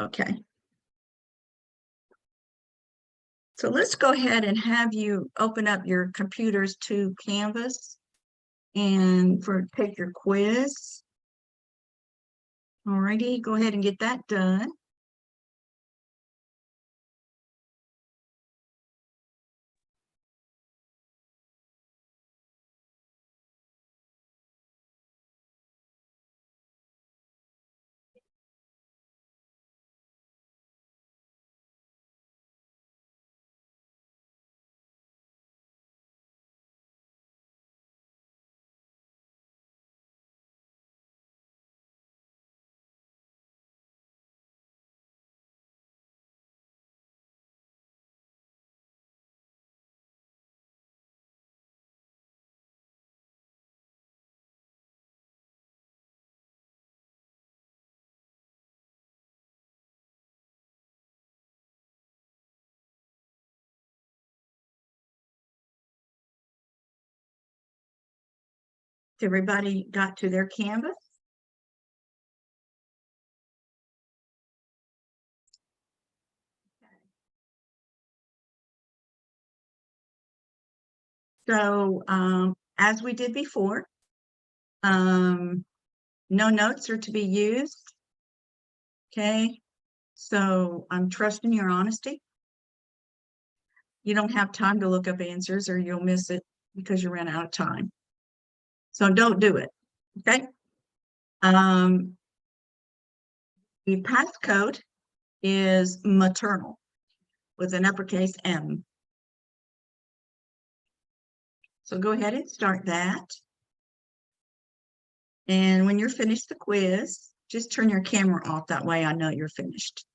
Okay. So let's go ahead and have you open up your computers to Canvas and take your quiz. Alrighty, go ahead and get that done. Everybody got to their Canvas? So as we did before, no notes are to be used. Okay, so I'm trusting your honesty. You don't have time to look up answers or you'll miss it because you ran out of time. So don't do it, okay? The passcode is maternal with an uppercase M. So go ahead and start that. And when you're finished the quiz, just turn your camera off. That way I know you're finished.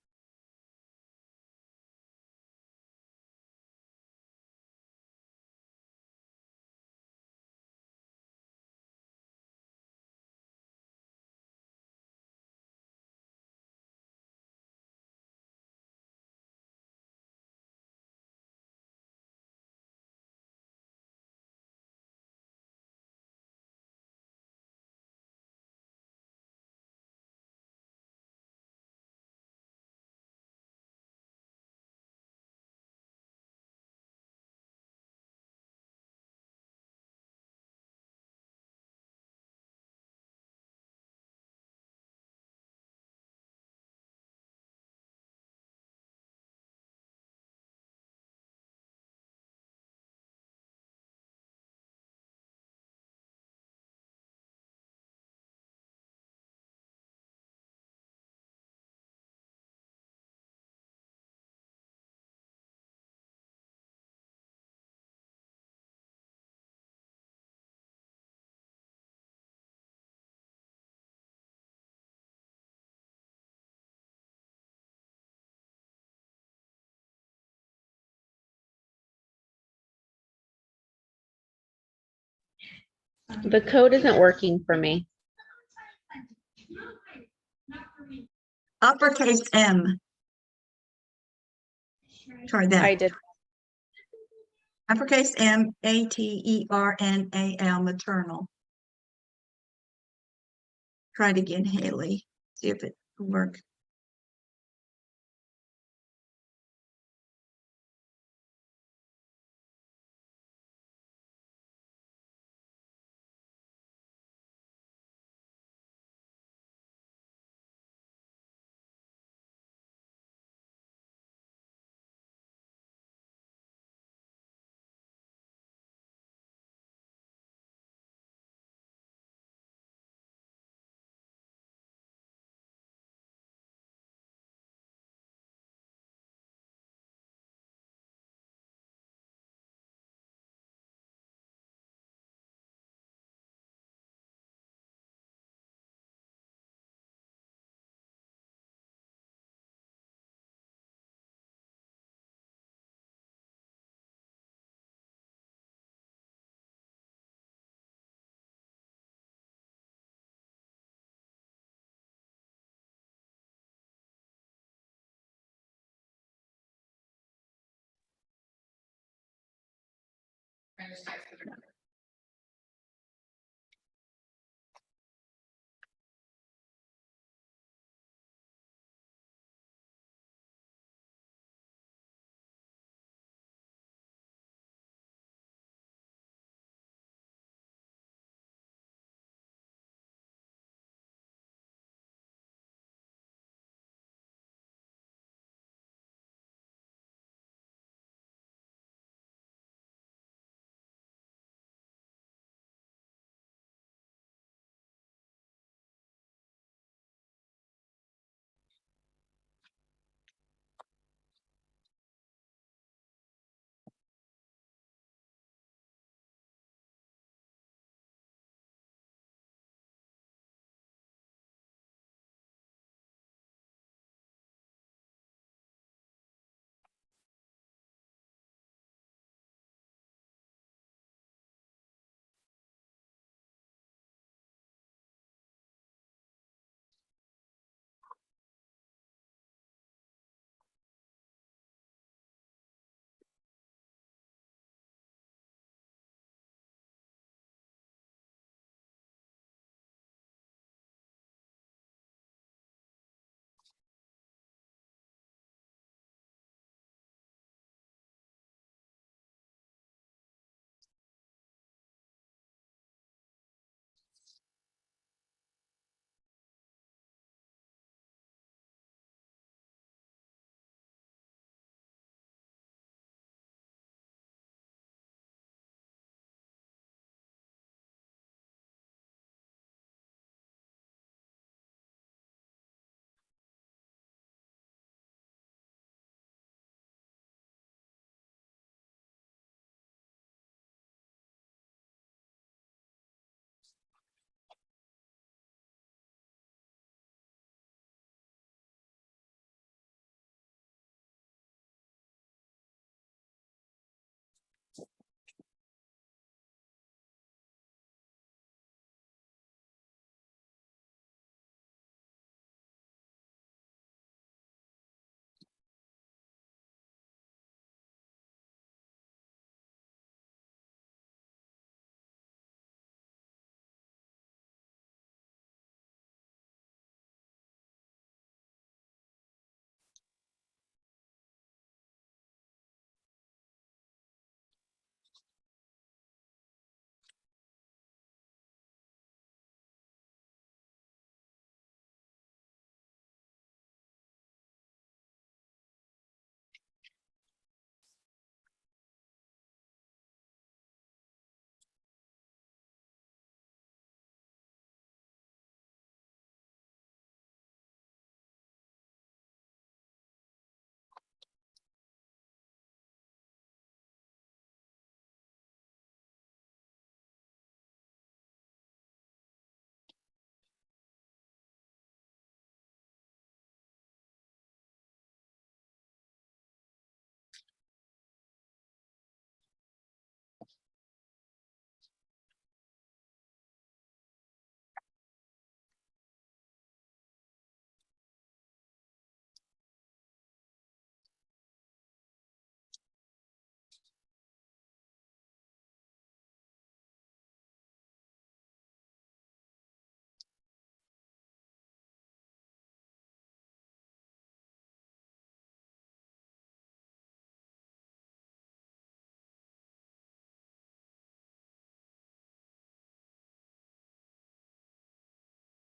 The code isn't working for me. Uppercase M. Try that. I did. Uppercase M-A-T-E-R-N-A-L, maternal. Try it again, Haley. See if it will work.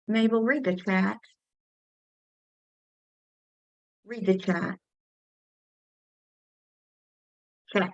Mabel, read the chat. Read the chat. Check.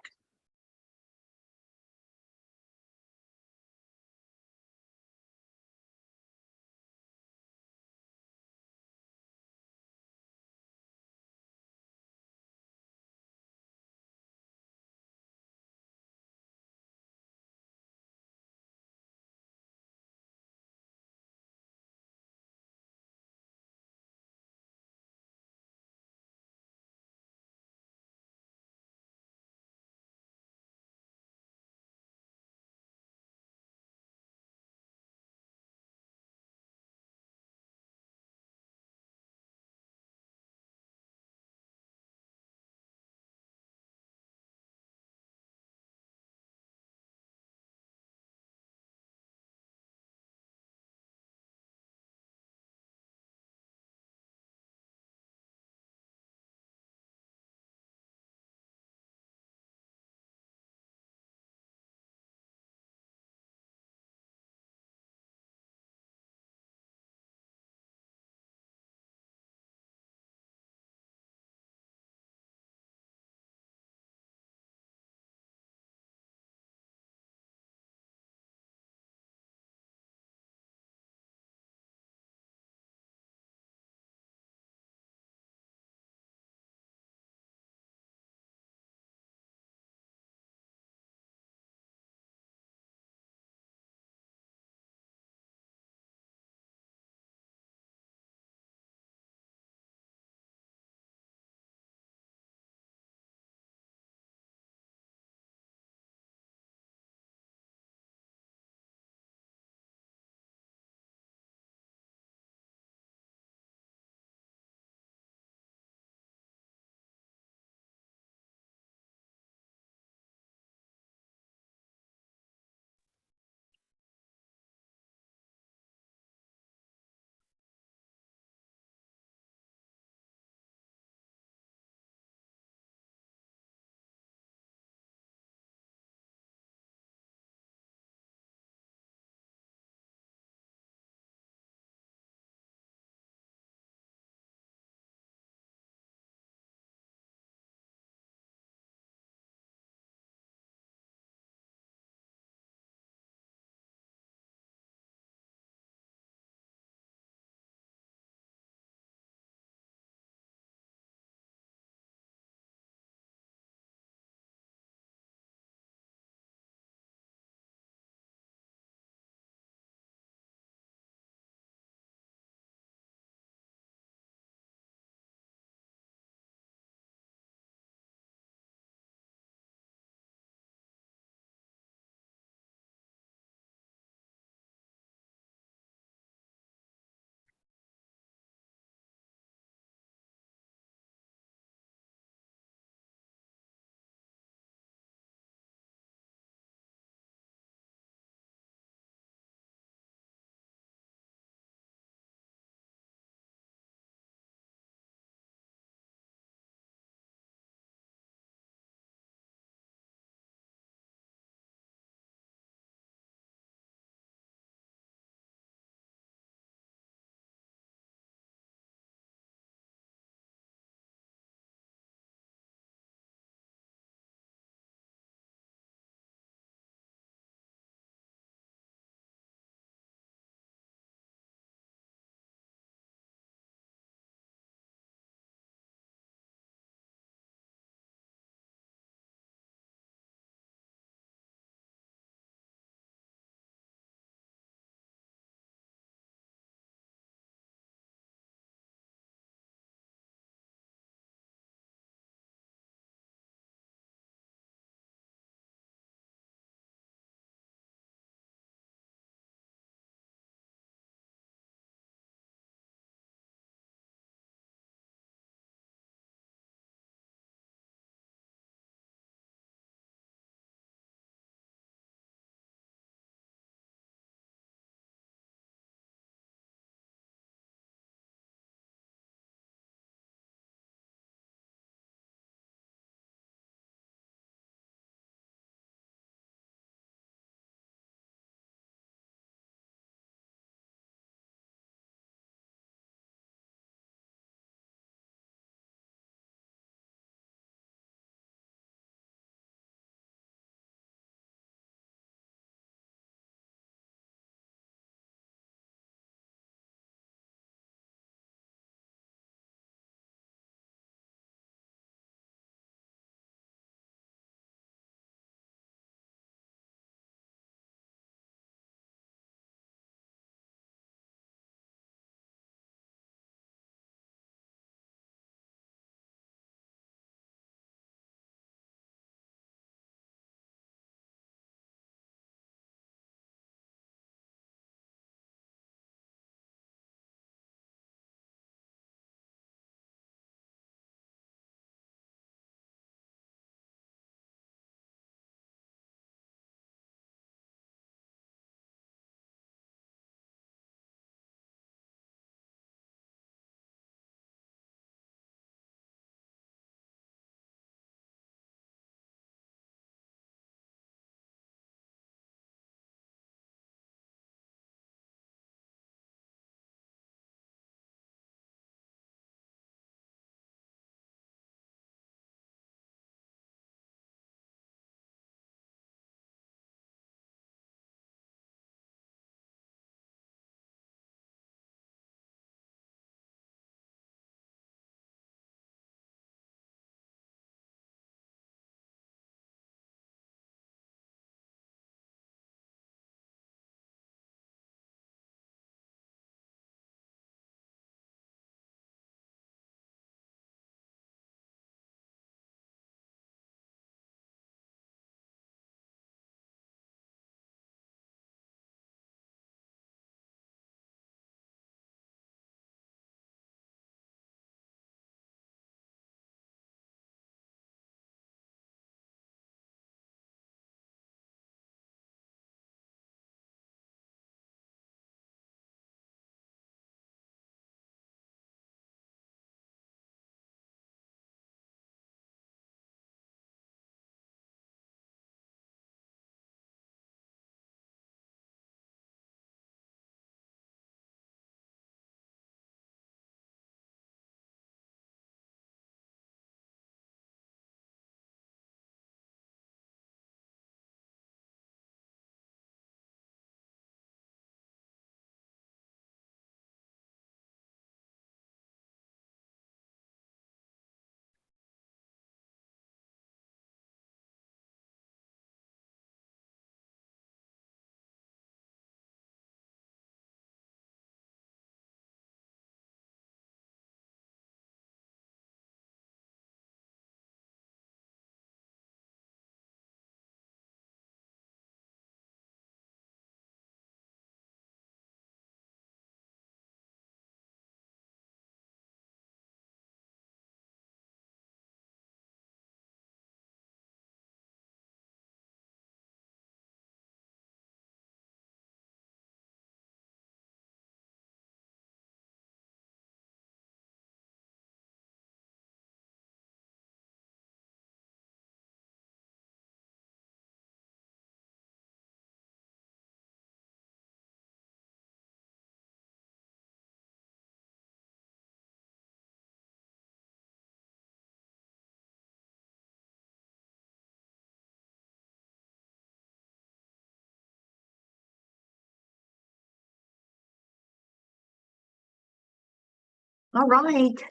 All right.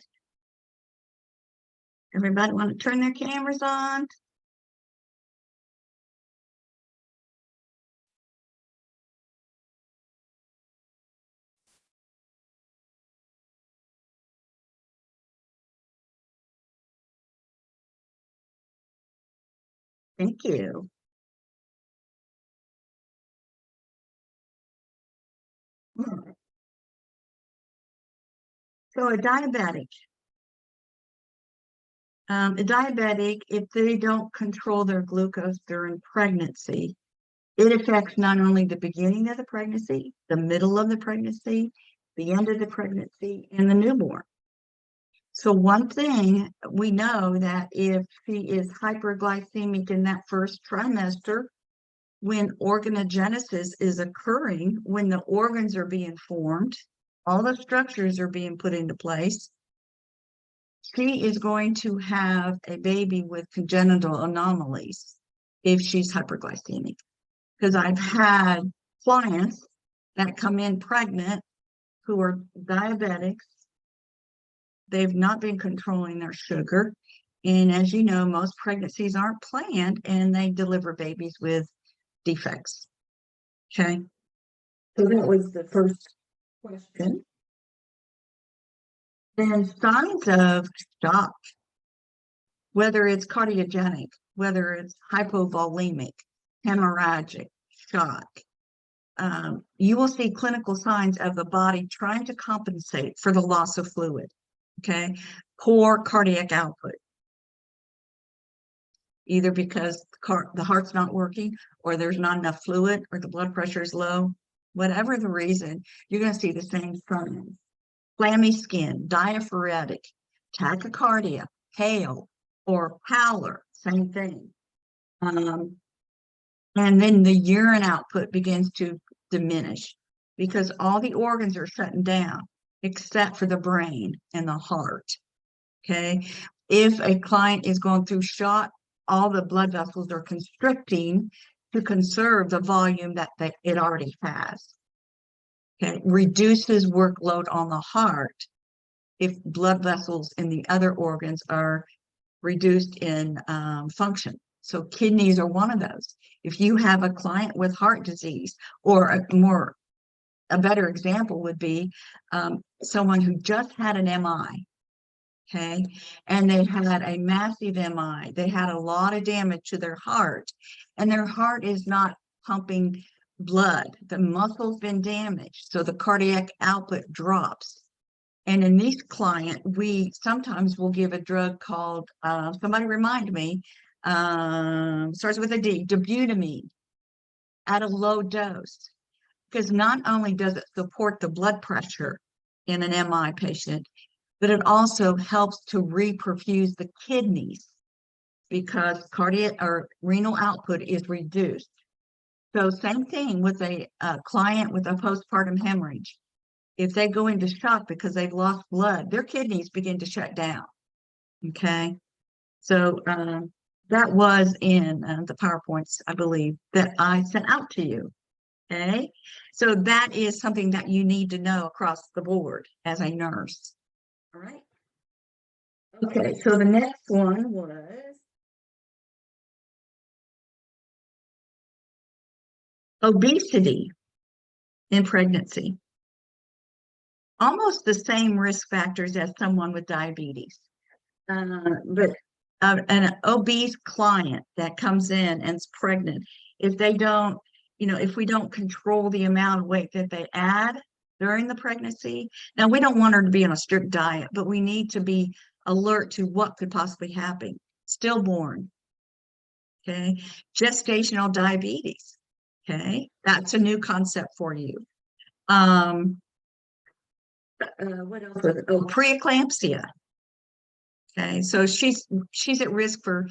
Everybody want to turn their cameras on? Thank you. All right. So a diabetic, if they don't control their glucose during pregnancy, it affects not only the beginning of the pregnancy, the middle of the pregnancy, the end of the pregnancy, and the newborn. So one thing we know that if she is hyperglycemic in that first trimester, when organogenesis is occurring, when the organs are being formed, all the structures are being put into place, she is going to have a baby with congenital anomalies if she's hyperglycemic. Because I've had clients that come in pregnant who are diabetics. They've not been controlling their sugar. And as you know, most pregnancies aren't planned and they deliver babies with defects. Okay. So that was the first question. Then signs of shock, whether it's cardiogenic, whether it's hypovolemic, hemorrhagic, shock. You will see clinical signs of the body trying to compensate for the loss of fluid. Okay. Poor cardiac output, either because the heart's not working or there's not enough fluid or the blood pressure is low. Whatever the reason, you're going to see the same signs. Clammy skin, diaphoretic, tachycardia, pale, or pallor, same thing. And then the urine output begins to diminish because all the organs are shutting down except for the brain and the heart. Okay. If a client is going through shock, all the blood vessels are constricting to conserve the volume that it already has. Okay. Reduces workload on the heart if blood vessels in the other organs are reduced in function. So kidneys are one of those. If you have a client with heart disease, or a better example would be someone who just had an MI, okay, and they had a massive MI. They had a lot of damage to their heart, and their heart is not pumping blood. The muscle's been damaged, so the cardiac output drops. And in this client, we sometimes will give a drug called, somebody remind me, starts with a D, dobutamine, at a low dose. Because not only does it support the blood pressure in an MI patient, but it also helps to reperfuse the kidneys because cardiac or renal output is reduced. So same thing with a client with a postpartum hemorrhage. If they go into shock because they've lost blood, their kidneys begin to shut down. Okay. So that was in the PowerPoints, I believe, that I sent out to you. Okay. So that is something that you need to know across the board as a nurse. All right. Okay. So the next one was obesity in pregnancy. Almost the same risk factors as someone with diabetes. But an obese client that comes in and is pregnant, if they don't, if we don't control the amount of weight that they add during the pregnancy, now we don't want her to be on a strict diet, but we need to be alert to what could possibly happen. Stillborn, okay, gestational diabetes, okay, that's a new concept for you. What else was it? Oh, preeclampsia. Okay, so she's at risk for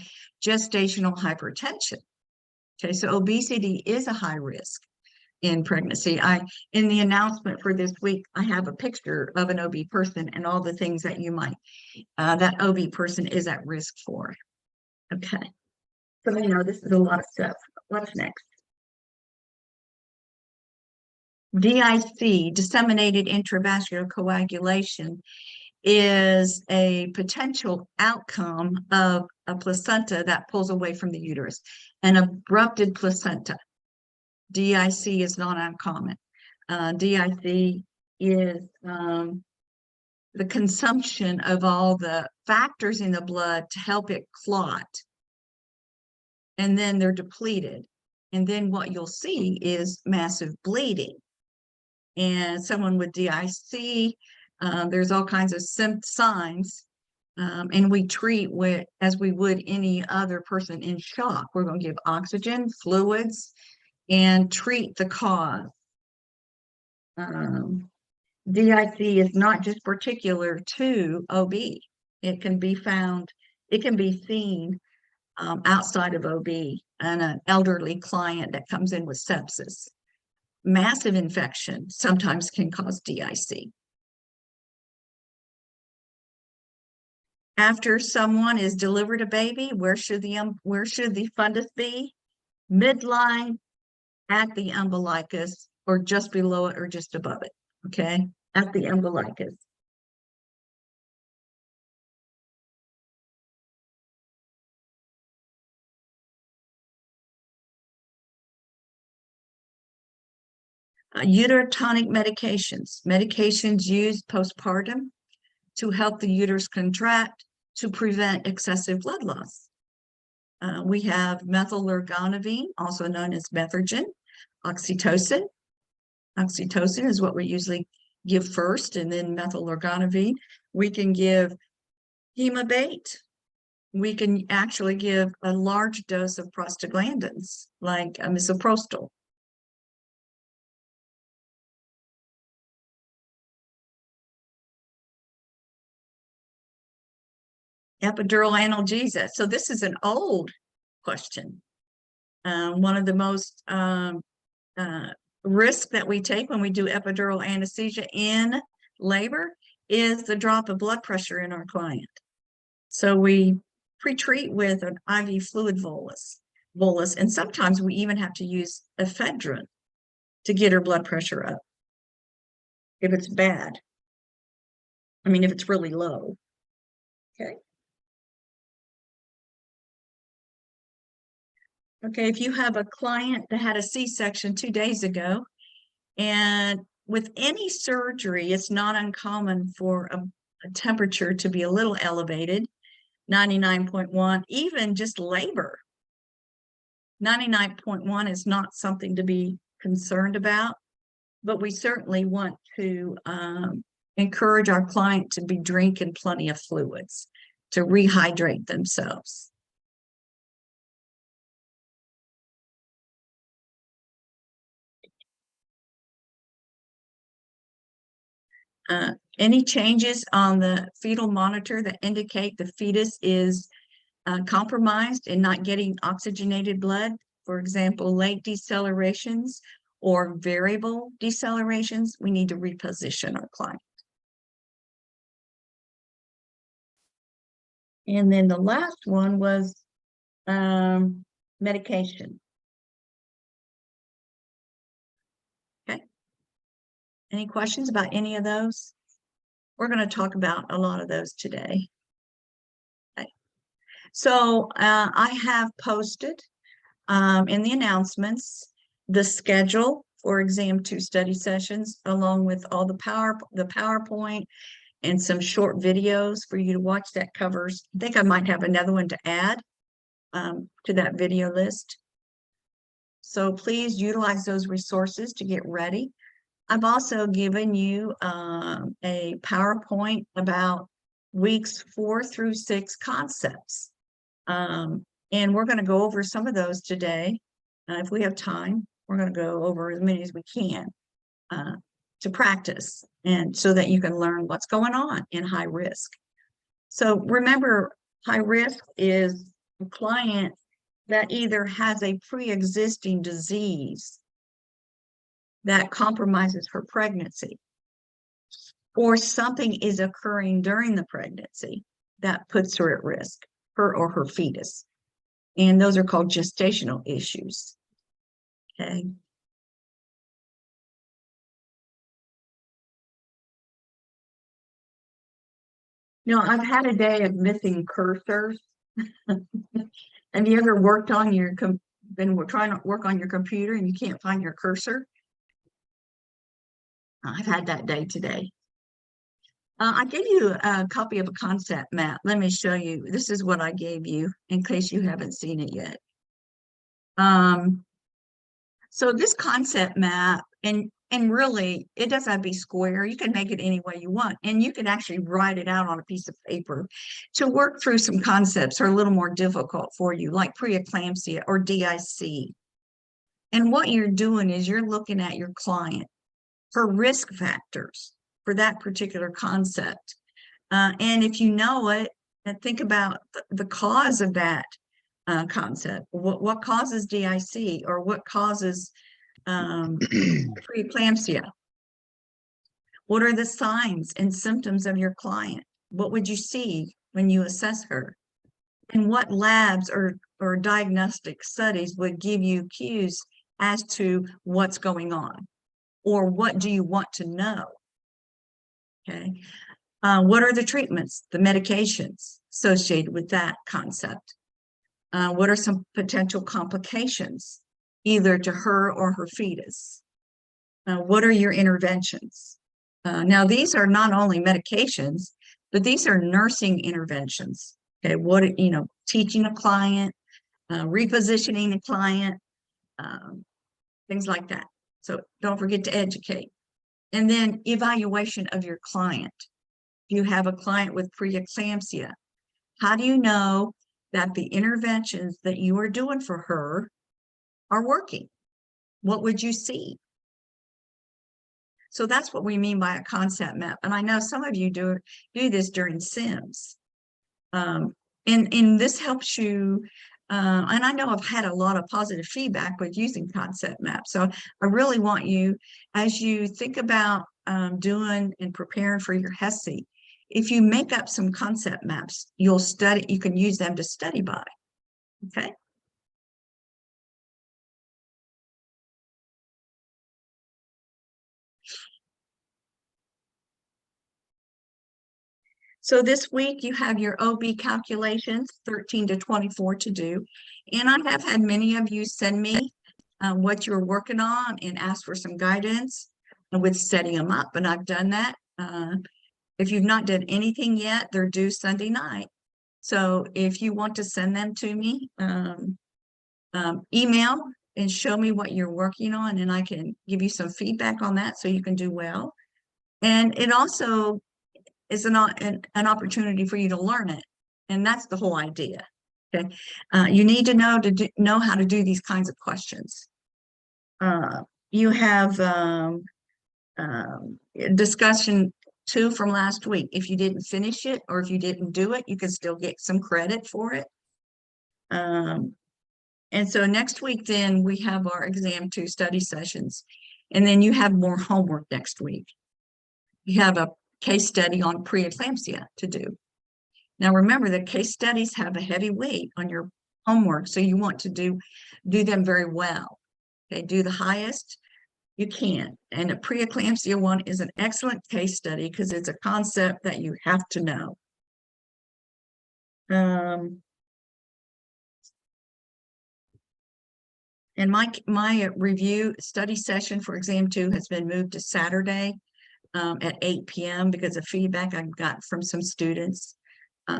gestational hypertension. Okay, so obesity is a high risk in pregnancy. In the announcement for this week, I have a picture of an OB person and all the things that that OB person is at risk for. Okay, so this is a lot of stuff. What's next? DIC, disseminated intravascular coagulation, is a potential outcome of a placenta that pulls away from the uterus. An abrupted placenta, DIC, is not uncommon. DIC is the consumption of all the factors in the blood to help it clot. And then they're depleted. And then what you'll see is massive bleeding. And someone with DIC, there's all kinds of signs, and we treat as we would any other person in shock. We're going to give oxygen, fluids, and treat the cause. DIC is not just particular to OB. It can be seen outside of OB and an elderly client that comes in with sepsis. Massive infection sometimes can cause DIC. After someone is delivered a baby, where should the fundus be? Midline, at the umbilicus, or just below it, or just above it. Okay, at the umbilicus. Uterotonic medications used postpartum to help the uterus contract to prevent excessive blood loss. We have methylorgonavine, also known as Methergin, oxytocin. Oxytocin is what we usually give first, and then methylorgonavine. We can give hemabate. We can actually give a large dose of prostaglandins, like misoprostol. Epidural analgesia. So this is an old question. One of the most risk that we take when we do epidural anesthesia in labor is the drop of blood pressure in our client. So we pre-treat with an IV fluid bolus, and sometimes we even have to use ephedrine to get her blood pressure up if it's bad. I mean, if it's really low. Okay. Okay, if you have a client that had a C-section 2 days ago, and with any surgery, it's not uncommon for a temperature to be a little elevated, 99.1, even just labor. 99.1 is not something to be concerned about, but we certainly want to encourage our client to be drinking plenty of fluids to rehydrate themselves. Any changes on the fetal monitor that indicate the fetus is compromised and not getting oxygenated blood, for example, late decelerations or variable decelerations, we need to reposition our client. And then the last one was medication. Okay. Any questions about any of those? We're going to talk about a lot of those today. Okay. So I have posted in the announcements the schedule for exam 2 study sessions, along with all the PowerPoint and some short videos for you to watch that covers. I think I might have another one to add to that video list. So please utilize those resources to get ready. I've also given you a PowerPoint about weeks 4 through 6 concepts. And we're going to go over some of those today. If we have time, we're going to go over as many as we can to practice, and so that you can learn what's going on in high risk. So remember, high risk is a client that either has a pre-existing disease that compromises her pregnancy, or something is occurring during the pregnancy that puts her at risk, her or her fetus. And those are called gestational issues. Okay. I've had a day of missing cursors. Have you ever worked on your been trying to work on your computer and you can't find your cursor? I've had that day today. I gave you a copy of a concept map. Let me show you. This is what I gave you in case you haven't seen it yet. So this concept map, and really, it doesn't have to be square. You can make it any way you want, and you can actually write it out on a piece of paper to work through some concepts that are a little more difficult for you, like preeclampsia or DIC. And what you're doing is you're looking at your client for risk factors for that particular concept. And if you know it, and think about the cause of that concept. What causes DIC or what causes preeclampsia? What are the signs and symptoms of your client? What would you see when you assess her? And what labs or diagnostic studies would give you cues as to what's going on? Or what do you want to know? Okay. What are the treatments, the medications associated with that concept? What are some potential complications, either to her or her fetus? What are your interventions? Now, these are not only medications, but these are nursing interventions. Okay, teaching a client, repositioning a client, things like that. So don't forget to educate. And then evaluation of your client. You have a client with preeclampsia. How do you know that the interventions that you are doing for her are working? What would you see? So that's what we mean by a concept map. And I know some of you do this during SIMS. And this helps you, and I know I've had a lot of positive feedback with using concept maps. So I really want you, as you think about doing and preparing for your HESI, if you make up some concept maps, you can use them to study by, okay? So this week you have your OB calculations, 13 to 24 to do. And I have had many of you send me what you're working on and ask for some guidance with setting them up. And I've done that. If you've not done anything yet, they're due Sunday night. So if you want to send them to me, email and show me what you're working on, and I can give you some feedback on that so you can do well. And it also is an opportunity for you to learn it. And that's the whole idea. Okay. You need to know how to do these kinds of questions. You have discussion 2 from last week. If you didn't finish it or if you didn't do it, you can still get some credit for it. And so next week, then we have our exam 2 study sessions. And then you have more homework next week. You have a case study on preeclampsia to do. Now remember that case studies have a heavy weight on your homework, so you want to do them very well. Okay, do the highest you can. And a preeclampsia one is an excellent case study because it's a concept that you have to know. And my review study session for exam 2 has been moved to Saturday at 8 p.m. because of feedback I got from some students.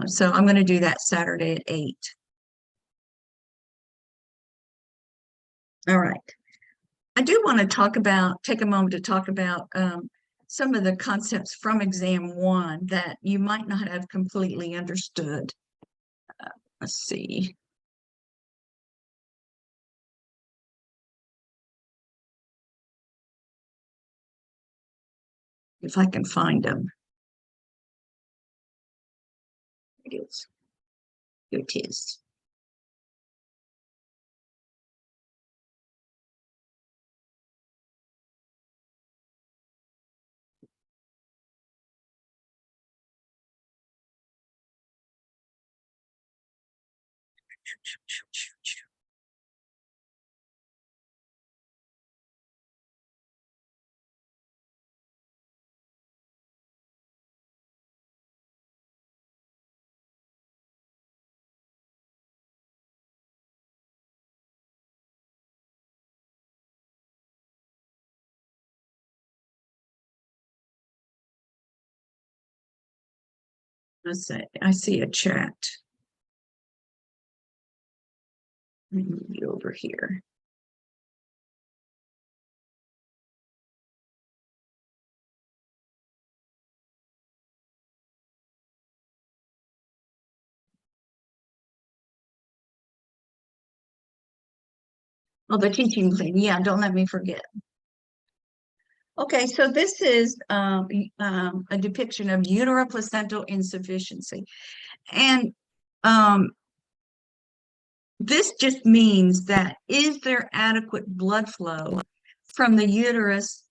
So I'm going to do that Saturday at 8. All right. I do want to take a moment to talk about some of the concepts from exam 1 that you might not have completely understood. Let's see. If I can find them. It is. Here it is. Let's see, I see a chat. Let me move you over here. Oh, the teaching thing. Yeah, don't let me forget. Okay, so this is a depiction of uteroplacental insufficiency. And this just means that is there adequate blood flow from the uterus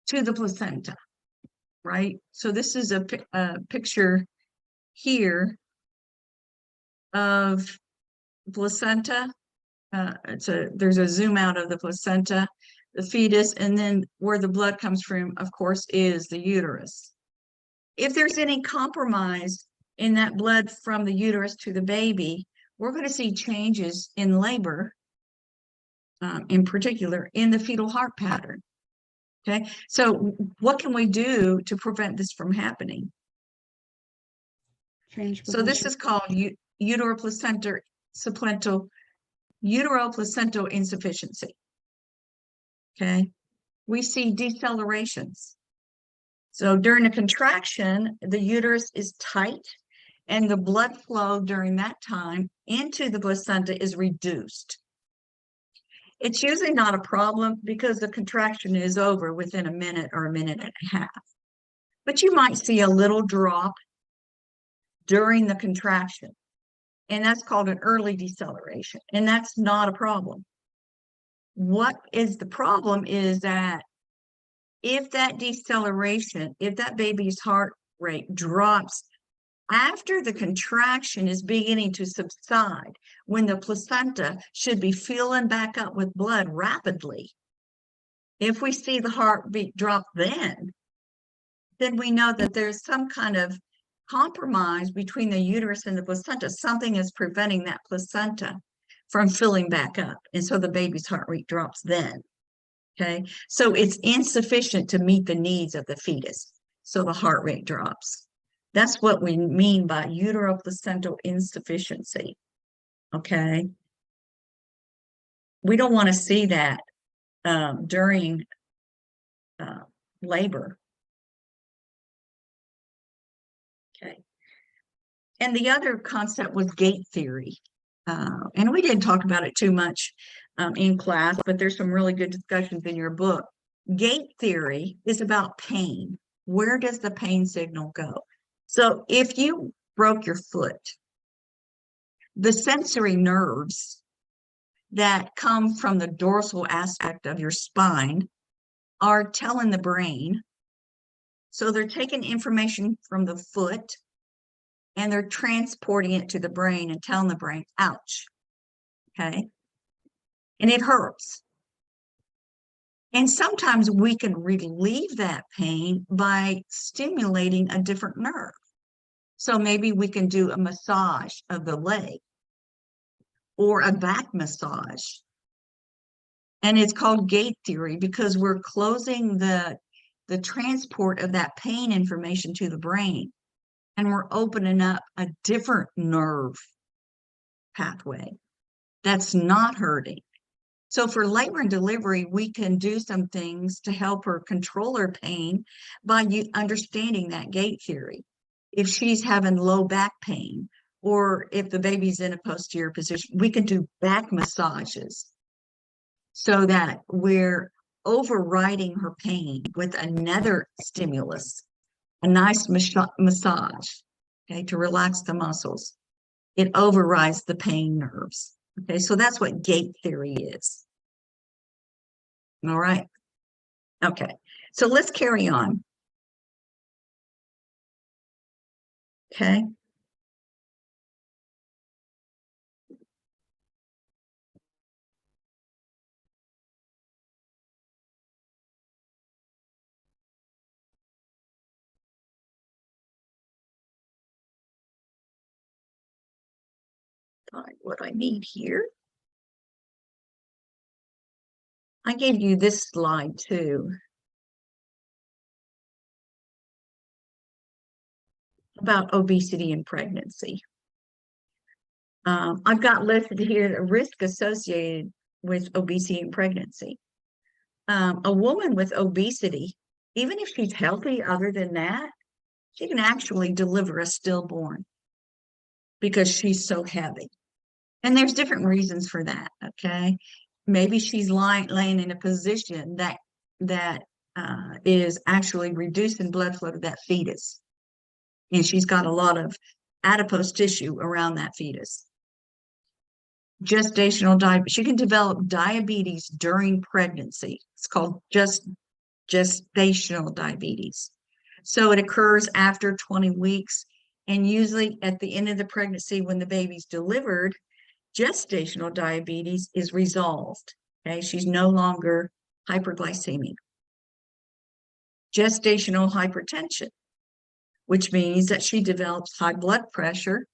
to the placenta, right? So this is a picture here of placenta. There's a zoom out of the placenta, the fetus, and then where the blood comes from, of course, is the uterus. If there's any compromise in that blood from the uterus to the baby, we're going to see changes in labor, in particular, in the fetal heart pattern. Okay, so what can we do to prevent this from happening? So this is called uteroplacental insufficiency. Okay, we see decelerations. So during a contraction, the uterus is tight and the blood flow during that time into the placenta is reduced. It's usually not a problem because the contraction is over within a minute or a minute and a half. But you might see a little drop during the contraction, and that's called an early deceleration, and that's not a problem. What is the problem is that if that deceleration, if that baby's heart rate drops after the contraction is beginning to subside, when the placenta should be filling back up with blood rapidly, if we see the heartbeat drop then we know that there's some kind of compromise between the uterus and the placenta. Something is preventing that placenta from filling back up. And so the baby's heart rate drops then. Okay, so it's insufficient to meet the needs of the fetus. So the heart rate drops. That's what we mean by uteroplacental insufficiency. Okay, we don't want to see that during labor. Okay, and the other concept was gate theory. And we didn't talk about it too much in class, but there's some really good discussions in your book. Gate theory is about pain. Where does the pain signal go? So if you broke your foot, the sensory nerves that come from the dorsal aspect of your spine are telling the brain. So they're taking information from the foot and they're transporting it to the brain and telling the brain, ouch, okay? And it hurts. And sometimes we can relieve that pain by stimulating a different nerve. So maybe we can do a massage of the leg or a back massage. And it's called gate theory because we're closing the transport of that pain information to the brain. And we're opening up a different nerve pathway that's not hurting. So for labor and delivery, we can do some things to help her control her pain by understanding that gate theory. If she's having low back pain, or if the baby's in a posterior position, we can do back massages so that we're overriding her pain with another stimulus, a nice massage, okay, to relax the muscles. It overrides the pain nerves. Okay, so that's what gate theory is. All right. Okay, so let's carry on. Okay. Find what I need here. I gave you this slide too. about obesity and pregnancy. I've got listed here the risk associated with obesity and pregnancy. A woman with obesity, even if she's healthy other than that, she can actually deliver a stillborn because she's so heavy. And there's different reasons for that, okay? Maybe she's laying in a position that is actually reducing blood flow to that fetus. And she's got a lot of adipose tissue around that fetus. Gestational diabetes. She can develop diabetes during pregnancy. It's called gestational diabetes. So it occurs after 20 weeks, and usually at the end of the pregnancy, when the baby's delivered, gestational diabetes is resolved. Okay, she's no longer hyperglycemic. Gestational hypertension, which means that she develops high blood pressure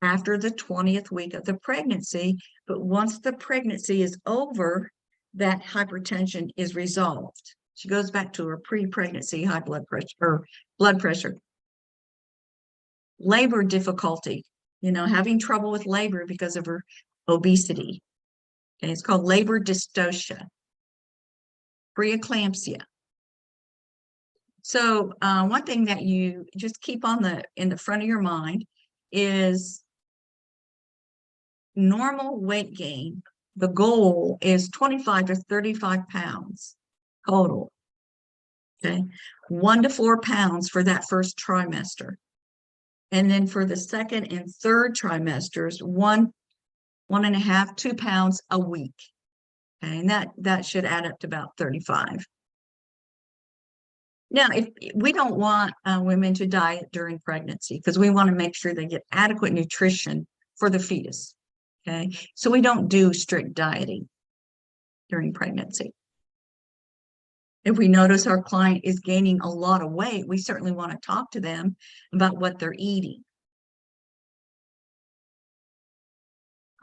after the 20th week of the pregnancy, but once the pregnancy is over, that hypertension is resolved. She goes back to her pre-pregnancy high blood pressure or blood pressure. Labor difficulty, having trouble with labor because of her obesity. Okay, it's called labor dystocia. Preeclampsia. So one thing that you just keep in the front of your mind is normal weight gain. The goal is 25 to 35 pounds total. Okay, 1 to 4 pounds for that first trimester. And then for the second and third trimesters, 1.5, 2 pounds a week. Okay, and that should add up to about 35. Now, if we don't want women to diet during pregnancy, because we want to make sure they get adequate nutrition for the fetus. Okay, so we don't do strict dieting during pregnancy. If we notice our client is gaining a lot of weight, we certainly want to talk to them about what they're eating.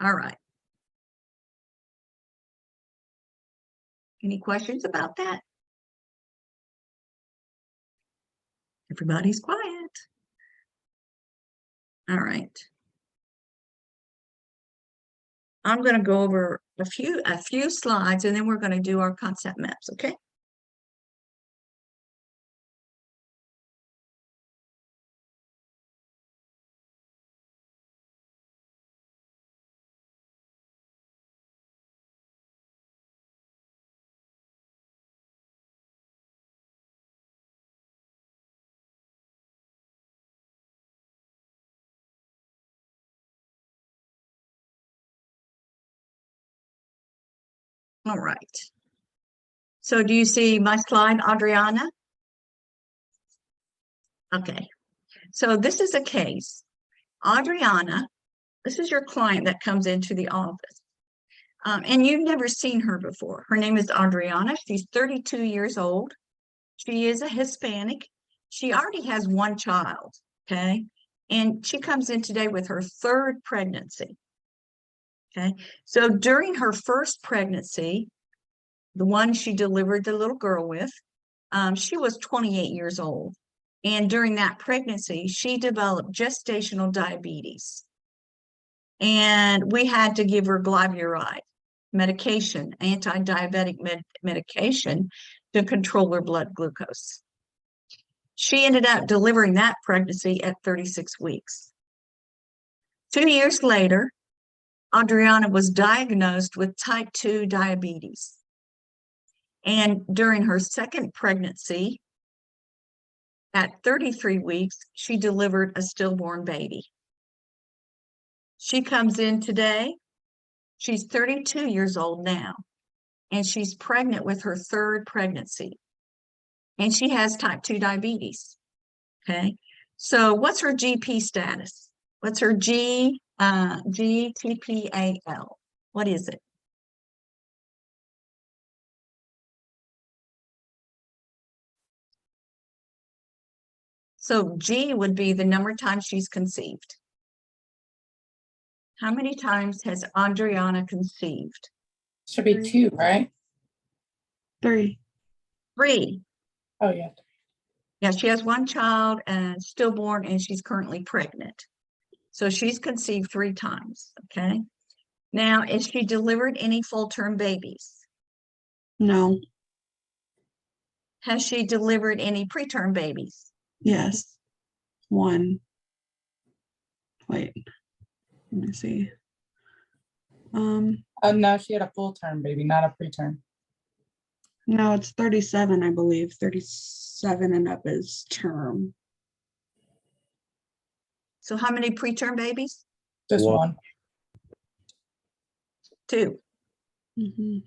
All right. Any questions about that? Everybody's quiet. All right. I'm going to go over a few slides, and then we're going to do our concept maps, okay? All right. So do you see my slide, Adriana? Okay. So this is a case. Adriana, this is your client that comes into the office. And you've never seen her before. Her name is Adriana. She's 32 years old. She is a Hispanic. She already has 1 child, okay? And she comes in today with her 3rd pregnancy, okay? So during her first pregnancy, the one she delivered the little girl with, she was 28 years old. And during that pregnancy, she developed gestational diabetes. And we had to give her glyburide medication, anti-diabetic medication to control her blood glucose. She ended up delivering that pregnancy at 36 weeks. 2 years later, Adriana was diagnosed with type 2 diabetes. And during her second pregnancy, at 33 weeks, she delivered a stillborn baby. She comes in today. She's 32 years old now, and she's pregnant with her 3rd pregnancy. And she has type 2 diabetes. Okay. So what's her GP status? What's her GTPAL? What is it? So G would be the number of times she's conceived. How many times has Adriana conceived? Should be 2, right? 3. 3. Oh, yeah. Yeah, she has one child and stillborn, and she's currently pregnant. So she's conceived 3 times, okay? Now, is she delivered any full-term babies? No. Has she delivered any preterm babies? Yes. One. Wait. Let me see. No, she had a full term baby, not a preterm. No, it's 37, I believe. 37 and up is term. So how many preterm babies? Just One. one. 2. Mhm.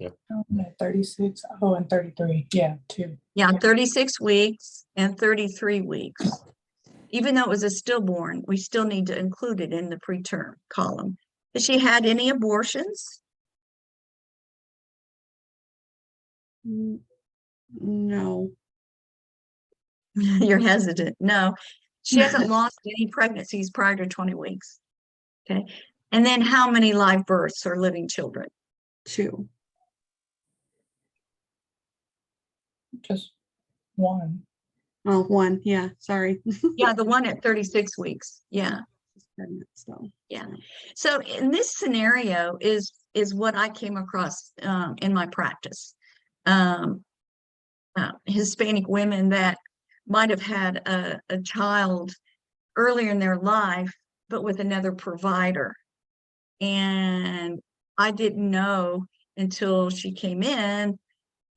Oh, no, 36. Oh, and 33. Yeah, 2. Yeah, 36 weeks and 33 weeks. Even though it was a stillborn, we still need to include it in the preterm column. Has she had any abortions? No. You're hesitant. No, she hasn't lost any pregnancies prior to 20 weeks. Okay. And then how many live births or living children? 2. Just one. Oh, 1. Yeah, sorry. Yeah, the one at 36 weeks. Yeah. She's pregnant still. Yeah. So in this scenario is what I came across in my practice. Hispanic women that might have had a child earlier in their life, but with another provider. And I didn't know until she came in, of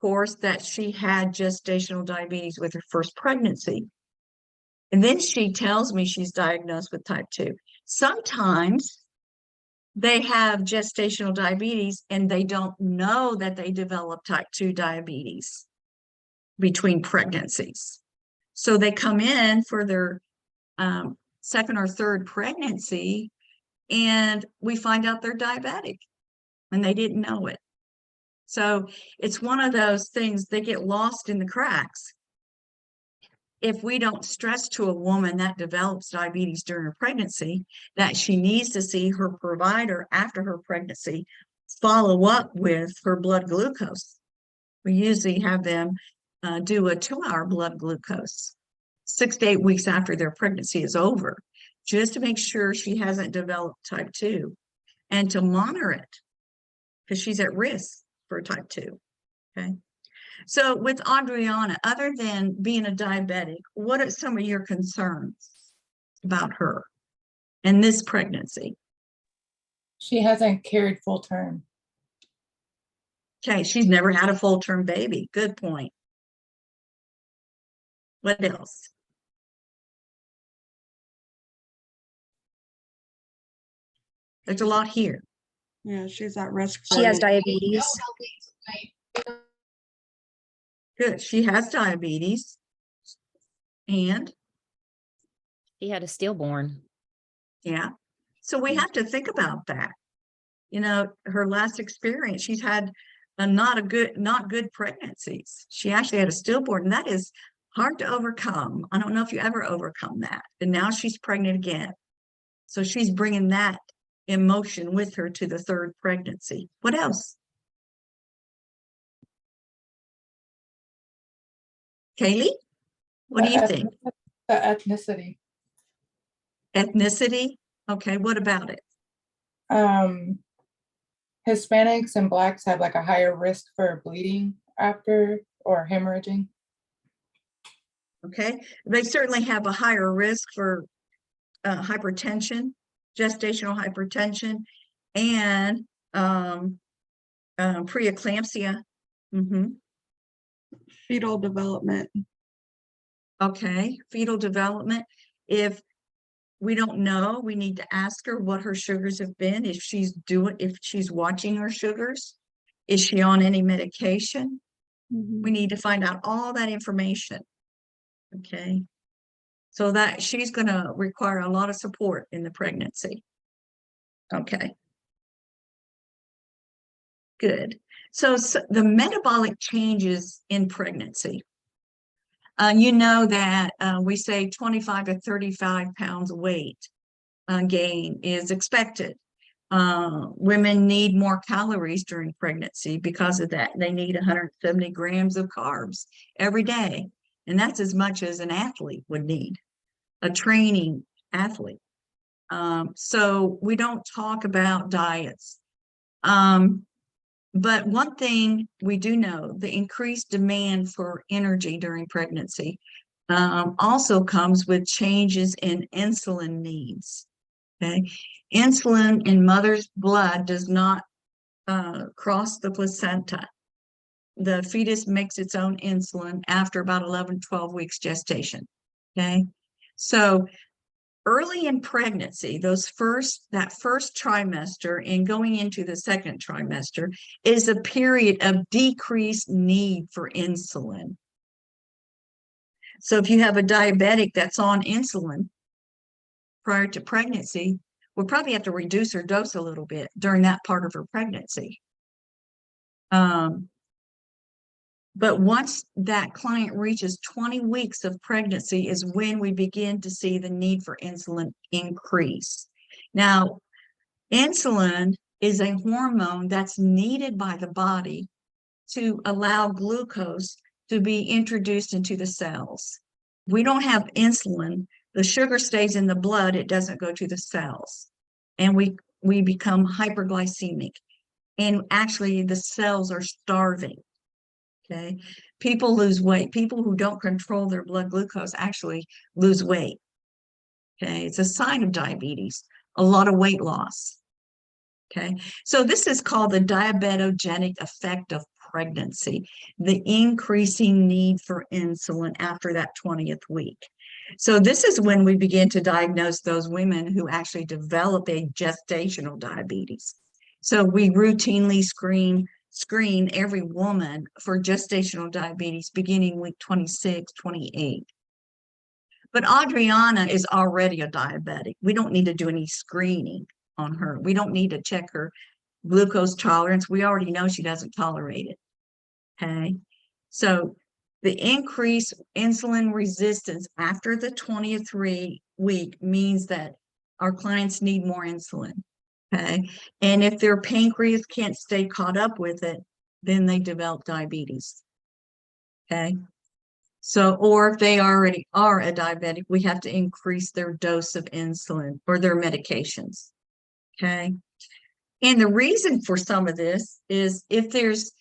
course, that she had gestational diabetes with her first pregnancy. And then she tells me she's diagnosed with type 2. Sometimes they have gestational diabetes and they don't know that they develop type 2 diabetes between pregnancies. So they come in for their second or third pregnancy and we find out they're diabetic and they didn't know it. So it's one of those things that get lost in the cracks. If we don't stress to a woman that develops diabetes during her pregnancy, that she needs to see her provider after her pregnancy, follow up with her blood glucose. We usually have them do a 2-hour blood glucose 6 to 8 weeks after their pregnancy is over, just to make sure she hasn't developed type 2 and to monitor it because she's at risk for type 2. Okay. So with Adriana, other than being a diabetic, what are some of your concerns about her and this pregnancy? She hasn't carried full term. Okay, she's never had a full-term baby. Good point. What else? There's a lot here. Yeah, she's at risk. She has for- diabetes. Good. She has diabetes. And She had a stillborn. yeah, so we have to think about that. You know, her last experience, she's had not good pregnancies. She actually had a stillborn, and that is hard to overcome. I don't know if you ever overcome that. And now she's pregnant again. So she's bringing that emotion with her to the third pregnancy. What else? Kaylee, what do you think? The ethnicity. Ethnicity? Okay, what about it? Hispanics and Blacks have like a higher risk for bleeding after or hemorrhaging. Okay, they certainly have a higher risk for hypertension, gestational hypertension, and preeclampsia. Fetal development. Okay, fetal development. If we don't know, we need to ask her what her sugars have been, if she's watching her sugars, is she on any medication? Mhm. We need to find out all that information. Okay, so that she's going to require a lot of support in the pregnancy. Okay, good. So the metabolic changes in pregnancy. You know that we say 25 to 35 pounds weight gain is expected. Women need more calories during pregnancy because of that. They need 170 grams of carbs every day. And that's as much as an athlete would need, a training athlete. So we don't talk about diets. But one thing we do know, the increased demand for energy during pregnancy also comes with changes in insulin needs. Okay, insulin in mother's blood does not cross the placenta. The fetus makes its own insulin after about 11, 12 weeks gestation. Okay, so early in pregnancy, that first trimester and going into the second trimester is a period of decreased need for insulin. So if you have a diabetic that's on insulin prior to pregnancy, we'll probably have to reduce her dose a little bit during that part of her pregnancy. But once that client reaches 20 weeks of pregnancy is when we begin to see the need for insulin increase. Now, insulin is a hormone that's needed by the body to allow glucose to be introduced into the cells. We don't have insulin, the sugar stays in the blood, it doesn't go to the cells. And we become hyperglycemic. And actually the cells are starving. Okay, people lose weight. People who don't control their blood glucose actually lose weight. Okay, it's a sign of diabetes, a lot of weight loss. Okay, so this is called the diabetogenic effect of pregnancy, the increasing need for insulin after that 20th week. So this is when we begin to diagnose those women who actually develop a gestational diabetes. So we routinely screen every woman for gestational diabetes beginning week 26, 28. But Adriana is already a diabetic. We don't need to do any screening on her. We don't need to check her glucose tolerance. We already know she doesn't tolerate it. Okay. So the increased insulin resistance after the 20th week means that our clients need more insulin. Okay. And if their pancreas can't stay caught up with it, then they develop diabetes. Okay. So, or if they already are a diabetic, we have to increase their dose of insulin or their medications. Okay. And the reason for some of this is if there's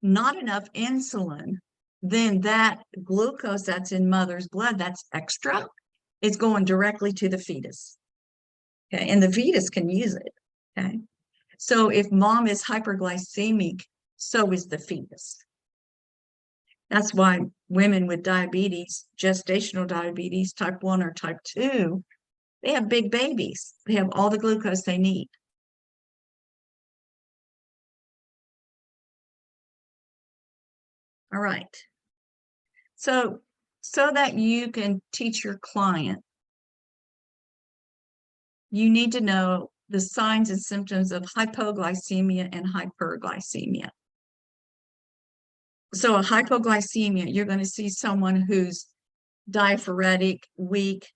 not enough insulin, then that glucose that's in mother's blood, that's extra, is going directly to the fetus. Okay. And the fetus can use it. Okay. So if mom is hyperglycemic, so is the fetus. That's why women with diabetes, gestational diabetes, type 1 or type 2, they have big babies. They have all the glucose they need. All right. So that you can teach your client, you need to know the signs and symptoms of hypoglycemia and hyperglycemia. So a hypoglycemia, you're going to see someone who's diaphoretic, weak,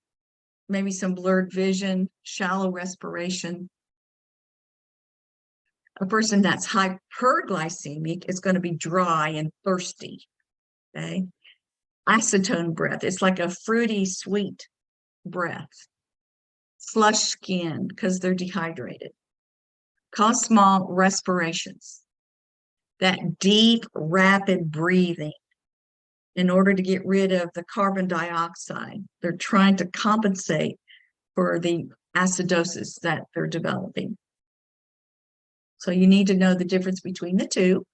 maybe some blurred vision, shallow respiration. A person that's hyperglycemic is going to be dry and thirsty. Okay. Acetone breath. It's like a fruity, sweet breath. Flush skin because they're dehydrated. Cause small respirations. That deep, rapid breathing in order to get rid of the carbon dioxide. They're trying to compensate for the acidosis that they're developing. So you need to know the difference between the two.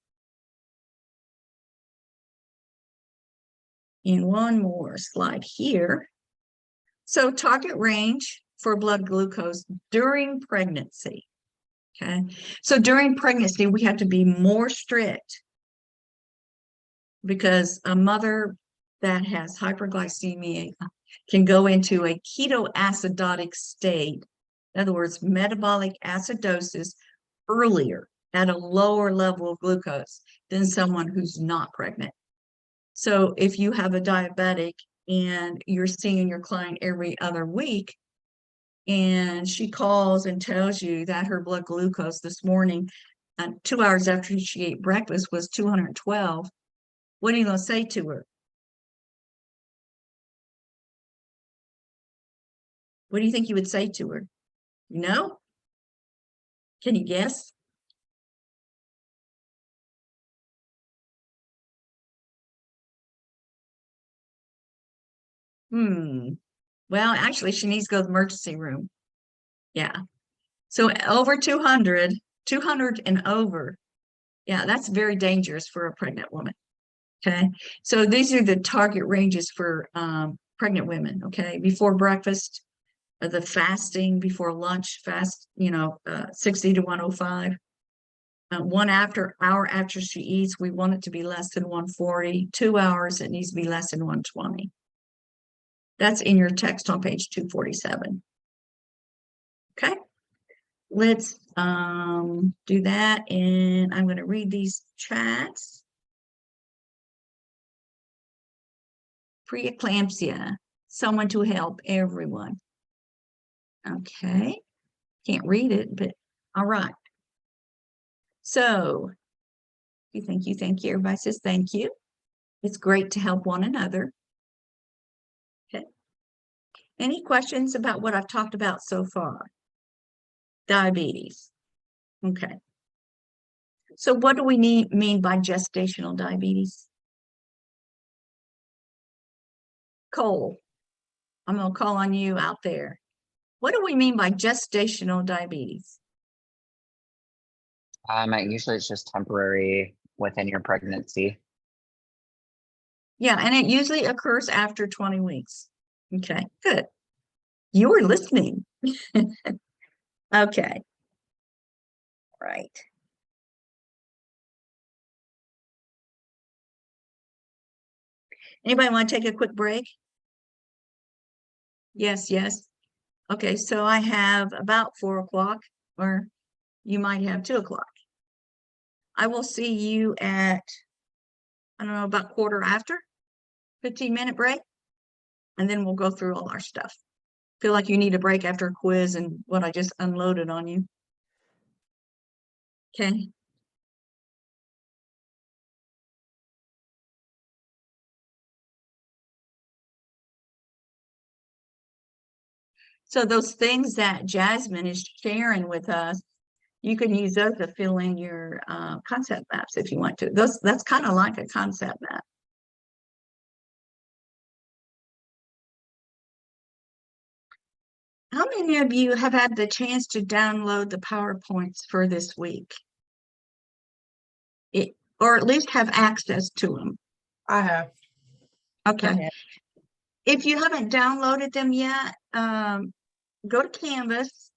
And one more slide here. So target range for blood glucose during pregnancy. Okay, so during pregnancy, we have to be more strict because a mother that has hyperglycemia can go into a ketoacidotic state. In other words, metabolic acidosis earlier at a lower level of glucose than someone who's not pregnant. So if you have a diabetic and you're seeing your client every other week and she calls and tells you that her blood glucose this morning, 2 hours after she ate breakfast, was 212, what are you going to say to her? What do you think you would say to her? You know? Can you guess? Well, actually, she needs to go to the emergency room. Yeah. So over 200, 200 and over. Yeah, that's very dangerous for a pregnant woman. Okay. So these are the target ranges for pregnant women. Okay. Before breakfast, the fasting, before lunch, 60 to 105. 1 hour after she eats, we want it to be less than 140. 2 hours, it needs to be less than 120. That's in your text on page 247. Okay, let's do that, and I'm going to read these chats. Preeclampsia, someone to help everyone. Okay, can't read it, but all right. So, thank you. Everybody says thank you. It's great to help one another. Okay. Any questions about what I've talked about so far? Diabetes. Okay. So what do we mean by gestational diabetes? Cole, I'm going to call on you out there. What do we mean by gestational diabetes? Usually it's just temporary within your pregnancy. Yeah, and it usually occurs after 20 weeks. Okay, good. You were listening. Okay. Right. Anybody want to take a quick break? Yes. Okay, so I have about 4 o'clock, or you might have 2 o'clock. I will see you at, I don't know, about quarter after, 15-minute break, and then we'll go through all our stuff. Feel like you need a break after a quiz and what I just unloaded on you. Okay. So those things that Jasmine is sharing with us, you can use those to fill in your concept maps if you want to. That's kind of like a concept map. How many of you have had the chance to download the PowerPoints for this week? Or at least have access to them? I have. Okay. Okay. If you haven't downloaded them yet, go to Canvas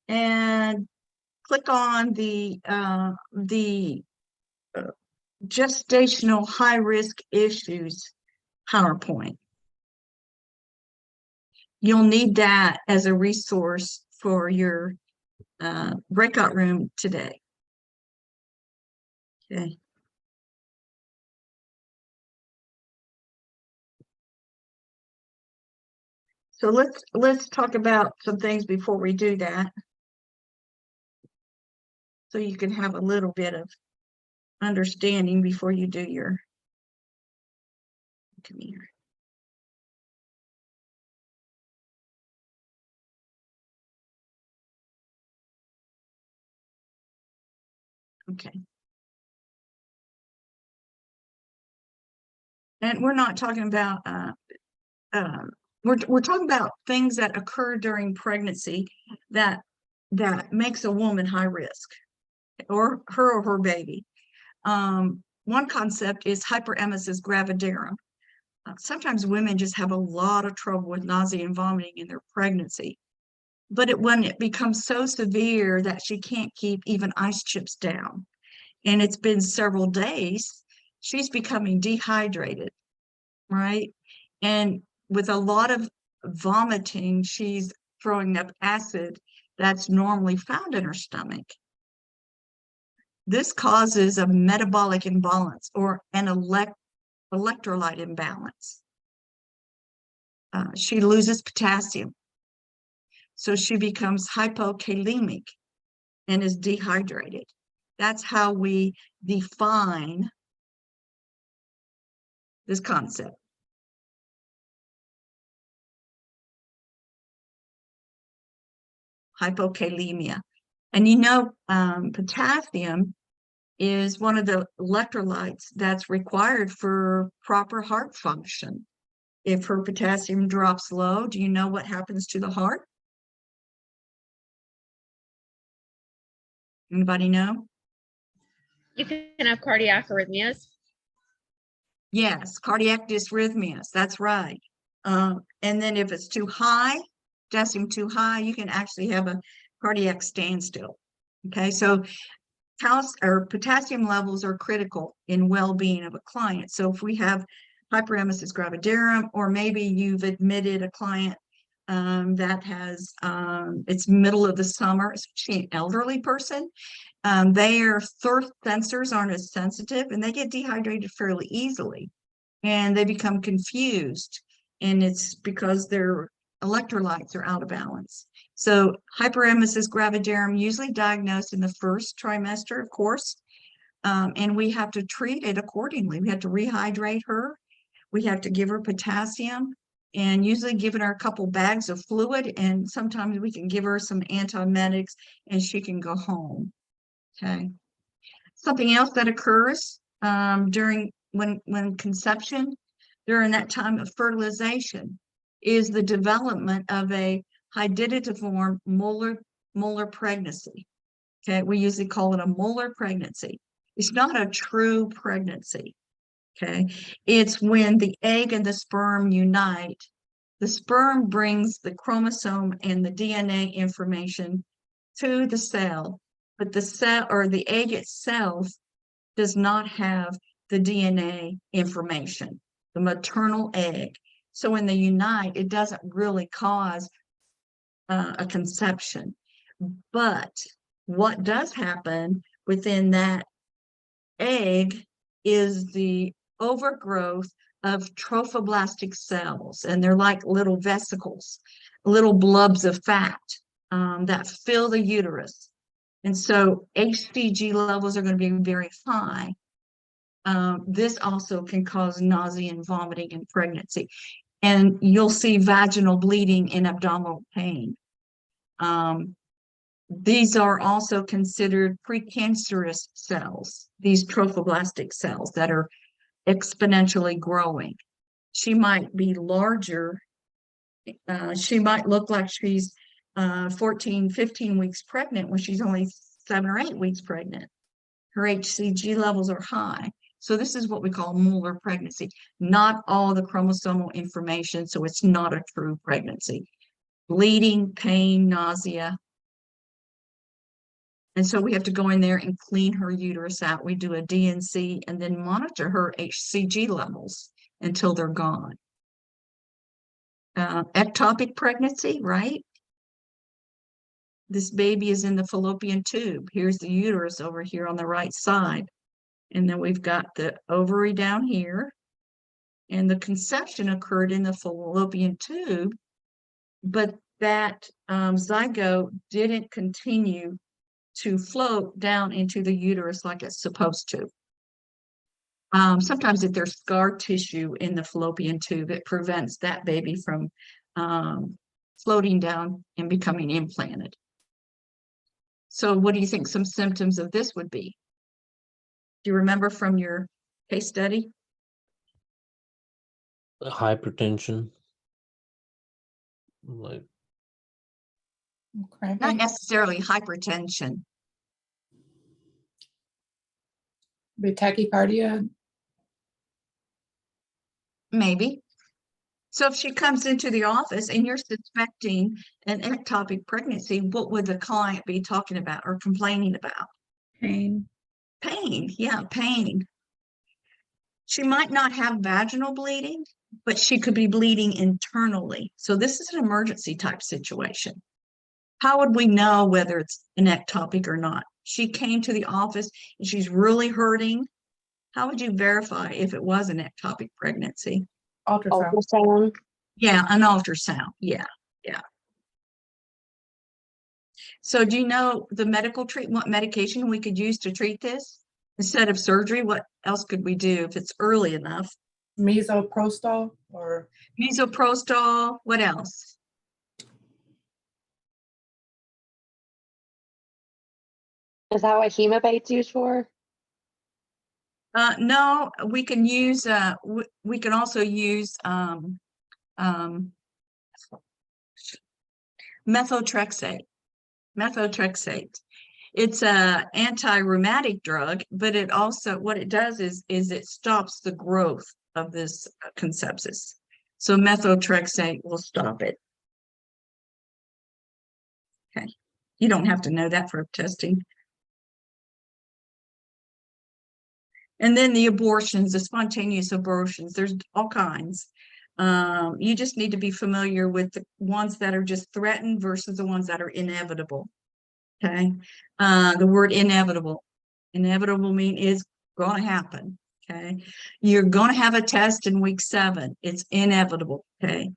and click on the gestational high risk issues PowerPoint. You'll need that as a resource for your breakout room today. Okay. So let's talk about some things before we do that, so you can have a little bit of understanding before you do your, come here. Okay. And we're not talking about we're talking about things that occur during pregnancy that makes a woman high risk, or her baby. One concept is hyperemesis gravidarum. Sometimes women just have a lot of trouble with nausea and vomiting in their pregnancy, but when it becomes so severe that she can't keep even ice chips down, and it's been several days, she's becoming dehydrated, right? And with a lot of vomiting, she's throwing up acid that's normally found in her stomach. This causes a metabolic imbalance, or an electrolyte imbalance. She loses potassium. So she becomes hypokalemic and is dehydrated. That's how we define this concept. Hypokalemia. And you know, potassium is one of the electrolytes that's required for proper heart function. If her potassium drops low, do you know what happens to the heart? Anybody know? You can have cardiac arrhythmias. Yes, cardiac dysrhythmias, that's right. And then if it's too high, potassium too high, you can actually have a cardiac standstill. Okay, so potassium levels are critical in well-being of a client. So if we have hyperemesis gravidarum, or maybe you've admitted a client that has, it's middle of the summer, especially an elderly person, their thirst sensors aren't as sensitive and they get dehydrated fairly easily and they become confused. And it's because their electrolytes are out of balance. So hyperemesis gravidarum, usually diagnosed in the first trimester, of course, and we have to treat it accordingly. We have to rehydrate her. We have to give her potassium, and usually giving her a couple bags of fluid, and sometimes we can give her some antiemetics and she can go home. Okay. Something else that occurs during when conception, during that time of fertilization, is the development of a hydatidiform molar pregnancy. Okay, we usually call it a molar pregnancy. It's not a true pregnancy. Okay, it's when the egg and the sperm unite. The sperm brings the chromosome and the DNA information to the cell, but the cell or the egg itself does not have the DNA information, the maternal egg. So when they unite, it doesn't really cause a conception. But what does happen within that egg is the overgrowth of trophoblastic cells, and they're like little vesicles, little blobs of fat that fill the uterus. And so HCG levels are going to be very high. This also can cause nausea and vomiting in pregnancy. And you'll see vaginal bleeding and abdominal pain. These are also considered precancerous cells, these trophoblastic cells that are exponentially growing. She might be larger. She might look like she's 14, 15 weeks pregnant when she's only 7 or 8 weeks pregnant. Her HCG levels are high. So this is what we call molar pregnancy. Not all the chromosomal information, so it's not a true pregnancy. Bleeding, pain, nausea. And so we have to go in there and clean her uterus out. We do a DNC and then monitor her HCG levels until they're gone. Ectopic pregnancy, right? This baby is in the fallopian tube. Here's the uterus over here on the right side. And then we've got the ovary down here. And the conception occurred in the fallopian tube, but that zygote didn't continue to float down into the uterus like it's supposed to. Sometimes if there's scar tissue in the fallopian tube, it prevents that baby from floating down and becoming implanted. So what do you think some symptoms of this would be? Do you remember from your case study? Hypertension. Like Not Cramping. necessarily hypertension. Be tachycardia. Maybe. So if she comes into the office and you're suspecting an ectopic pregnancy, what would the client be talking about or complaining about? Pain. Pain, yeah, pain. She might not have vaginal bleeding, but she could be bleeding internally. So this is an emergency type situation. How would we know whether it's an ectopic or not? She came to the office and she's really hurting. How would you verify if it was an ectopic pregnancy? Ultrasound. Ultrasound. Yeah, an ultrasound. Yeah, yeah. So do you know the medical treatment, what medication we could use to treat this? Instead of surgery, what else could we do if it's early enough? Misoprostol or Misoprostol, what else? Is that what hemobate's used for? No, we can use, we can also use, methotrexate. Methotrexate. It's a anti-rheumatic drug, but it also, what it does is it stops the growth of this conceptus. So methotrexate will stop it. Okay. You don't have to know that for testing. And then the abortions, the spontaneous abortions, there's all kinds. You just need to be familiar with the ones that are just threatened versus the ones that are inevitable. Okay. The word inevitable mean is going to happen. Okay. You're going to have a test in week 7. It's inevitable. Okay.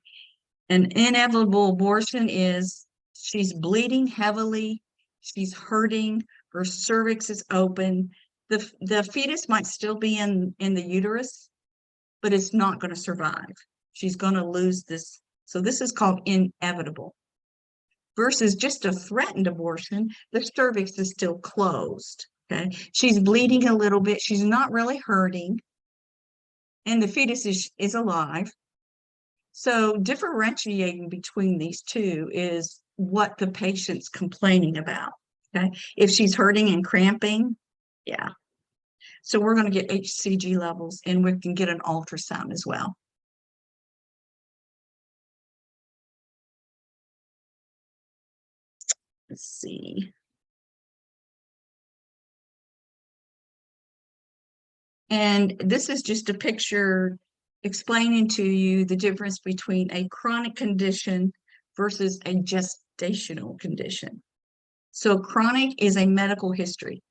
An inevitable abortion is she's bleeding heavily. She's hurting. Her cervix is open. The fetus might still be in the uterus, but it's not going to survive. She's going to lose this. So this is called inevitable. Versus just a threatened abortion, the cervix is still closed. Okay, she's bleeding a little bit. She's not really hurting, and the fetus is alive. So differentiating between these two is what the patient's complaining about. Okay, if she's hurting and cramping, yeah. So we're going to get HCG levels, and we can get an ultrasound as well. Let's see. And this is just a picture explaining to you the difference between a chronic condition versus a gestational condition. So chronic is a medical history.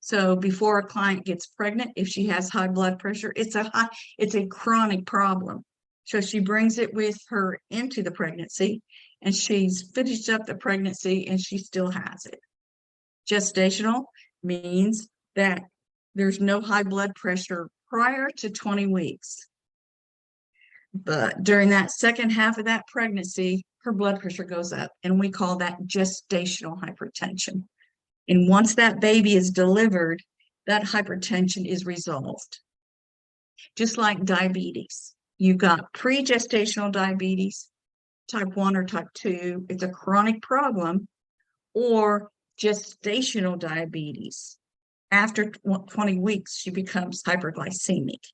So before a client gets pregnant, if she has high blood pressure, it's a chronic problem. So she brings it with her into the pregnancy, and she's finished up the pregnancy and she still has it. Gestational means that there's no high blood pressure prior to 20 weeks. But during that second half of that pregnancy, her blood pressure goes up, and we call that gestational hypertension. And once that baby is delivered, that hypertension is resolved. Just like diabetes. You've got pre-gestational diabetes, type 1 or type 2. It's a chronic problem, or gestational diabetes. After 20 weeks, she becomes hyperglycemic.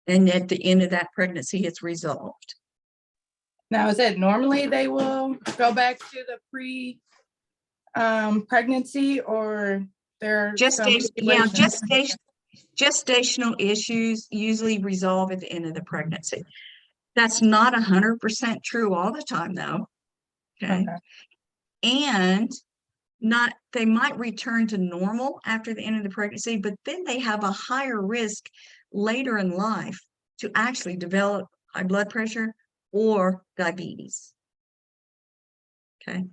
And at the end of that pregnancy, it's resolved. now, is it normally they will go back to the pregnancy, or there are some situations- Gestational issues usually resolve at the end of the pregnancy. That's not 100% true all the time, though. Okay. And they might return to normal after the end of the pregnancy, but then they have a higher risk later in life to actually develop high blood pressure or diabetes. Okay.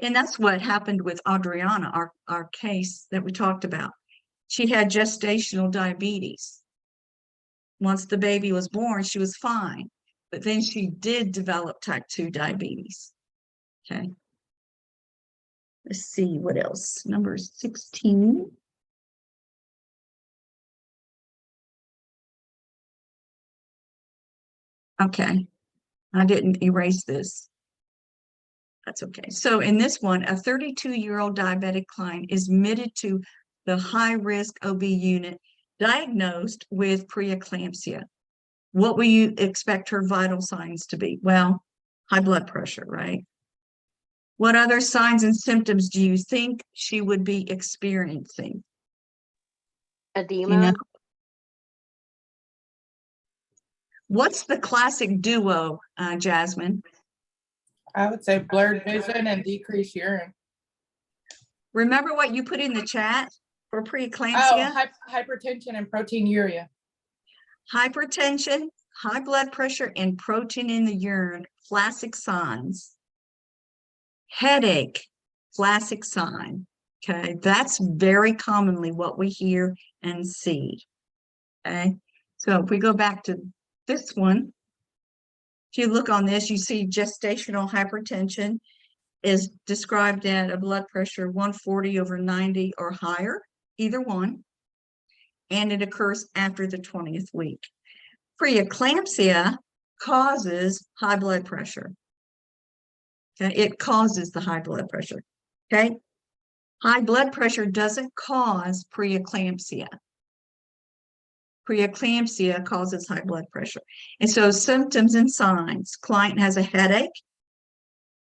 And that's what happened with Adriana, our case that we talked about. She had gestational diabetes. Once the baby was born, she was fine, but then she did develop type 2 diabetes. Okay. Let's see what else. Number 16. Okay. I didn't erase this. That's okay. So in this one, a 32-year-old diabetic client is admitted to the high-risk OB unit, diagnosed with preeclampsia. What will you expect her vital signs to be? Well, high blood pressure, right? What other signs and symptoms do you think she would be experiencing? Edema. You know? What's the classic duo, Jasmine? I would say blurred vision and decreased urine. Remember what you put in the chat for Oh, preeclampsia? hypertension and proteinuria. Hypertension, high blood pressure and protein in the urine, classic signs. Headache, classic sign. Okay, that's very commonly what we hear and see. Okay, so if we go back to this one, if you look on this, you see gestational hypertension is described at a blood pressure 140/90 or higher, either one, and it occurs after the 20th week. Preeclampsia causes high blood pressure. Okay, it causes the high blood pressure. Okay, high blood pressure doesn't cause preeclampsia. Preeclampsia causes high blood pressure. And so symptoms and signs, client has a headache,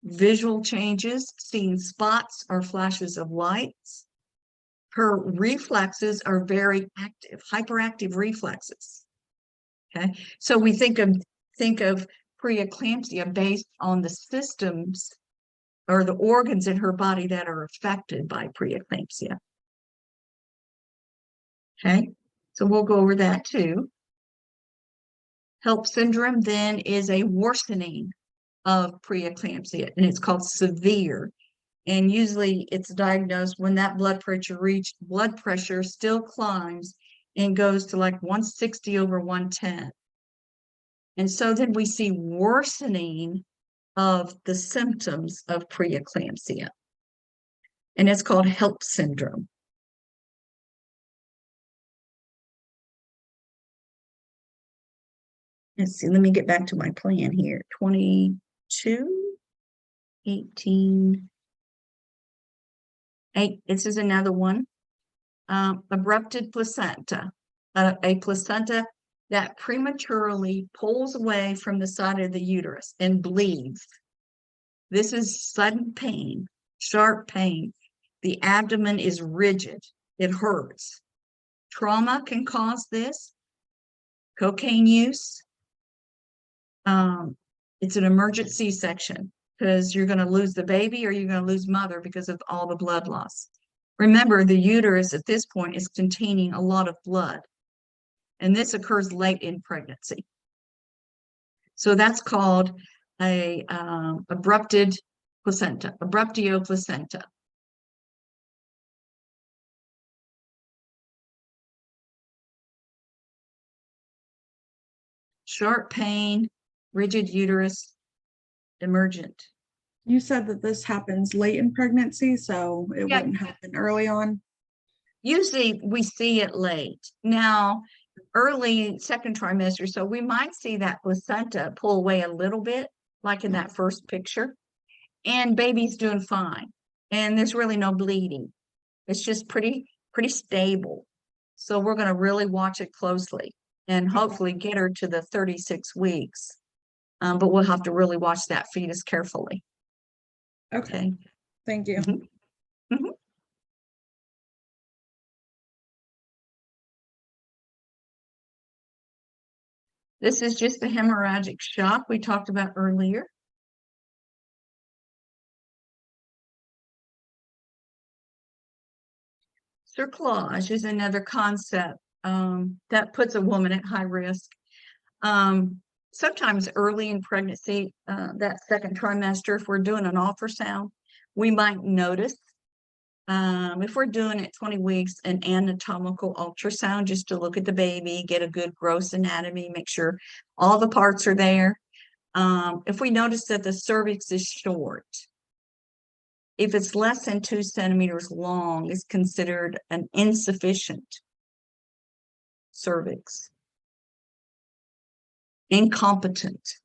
visual changes, seeing spots or flashes of lights. Her reflexes are very active, hyperactive reflexes. Okay, so we think of preeclampsia based on the systems or the organs in her body that are affected by preeclampsia. Okay, so we'll go over that too. HELP syndrome then is a worsening of preeclampsia, and it's called severe. And usually it's diagnosed when that blood pressure still climbs and goes to like 160/110. And so then we see worsening of the symptoms of preeclampsia. And it's called HELP syndrome. Let's see, let me get back to my plan here. 22, 18, 8. This is another one. Abrupted placenta. A placenta that prematurely pulls away from the side of the uterus and bleeds. This is sudden pain, sharp pain. The abdomen is rigid. It hurts. Trauma can cause this. Cocaine use. It's an emergency C-section because you're going to lose the baby or you're going to lose mother because of all the blood loss. Remember, the uterus at this point is containing a lot of blood, and this occurs late in pregnancy. So that's called a abrupted placenta, abruptio placenta. Sharp pain, rigid uterus, emergent. You said that this happens late in pregnancy, so it Yeah. wouldn't happen early on. Usually we see it late. Now, early second trimester, so we might see that placenta pull away a little bit, like in that first picture, and baby's doing fine. And there's really no bleeding. It's just pretty stable. So we're going to really watch it closely and hopefully get her to the 36 weeks. But we'll have to really watch that fetus carefully. Okay, Okay. thank you. Mhm. Mhm. This is just the hemorrhagic shock we talked about earlier. Cerclage is another concept that puts a woman at high risk. Sometimes early in pregnancy, that second trimester, if we're doing an ultrasound, we might notice, if we're doing it 20 weeks, an anatomical ultrasound just to look at the baby, get a good gross anatomy, make sure all the parts are there. If we notice that the cervix is short, if it's less than 2 centimeters long, it's considered an insufficient cervix. Incompetent.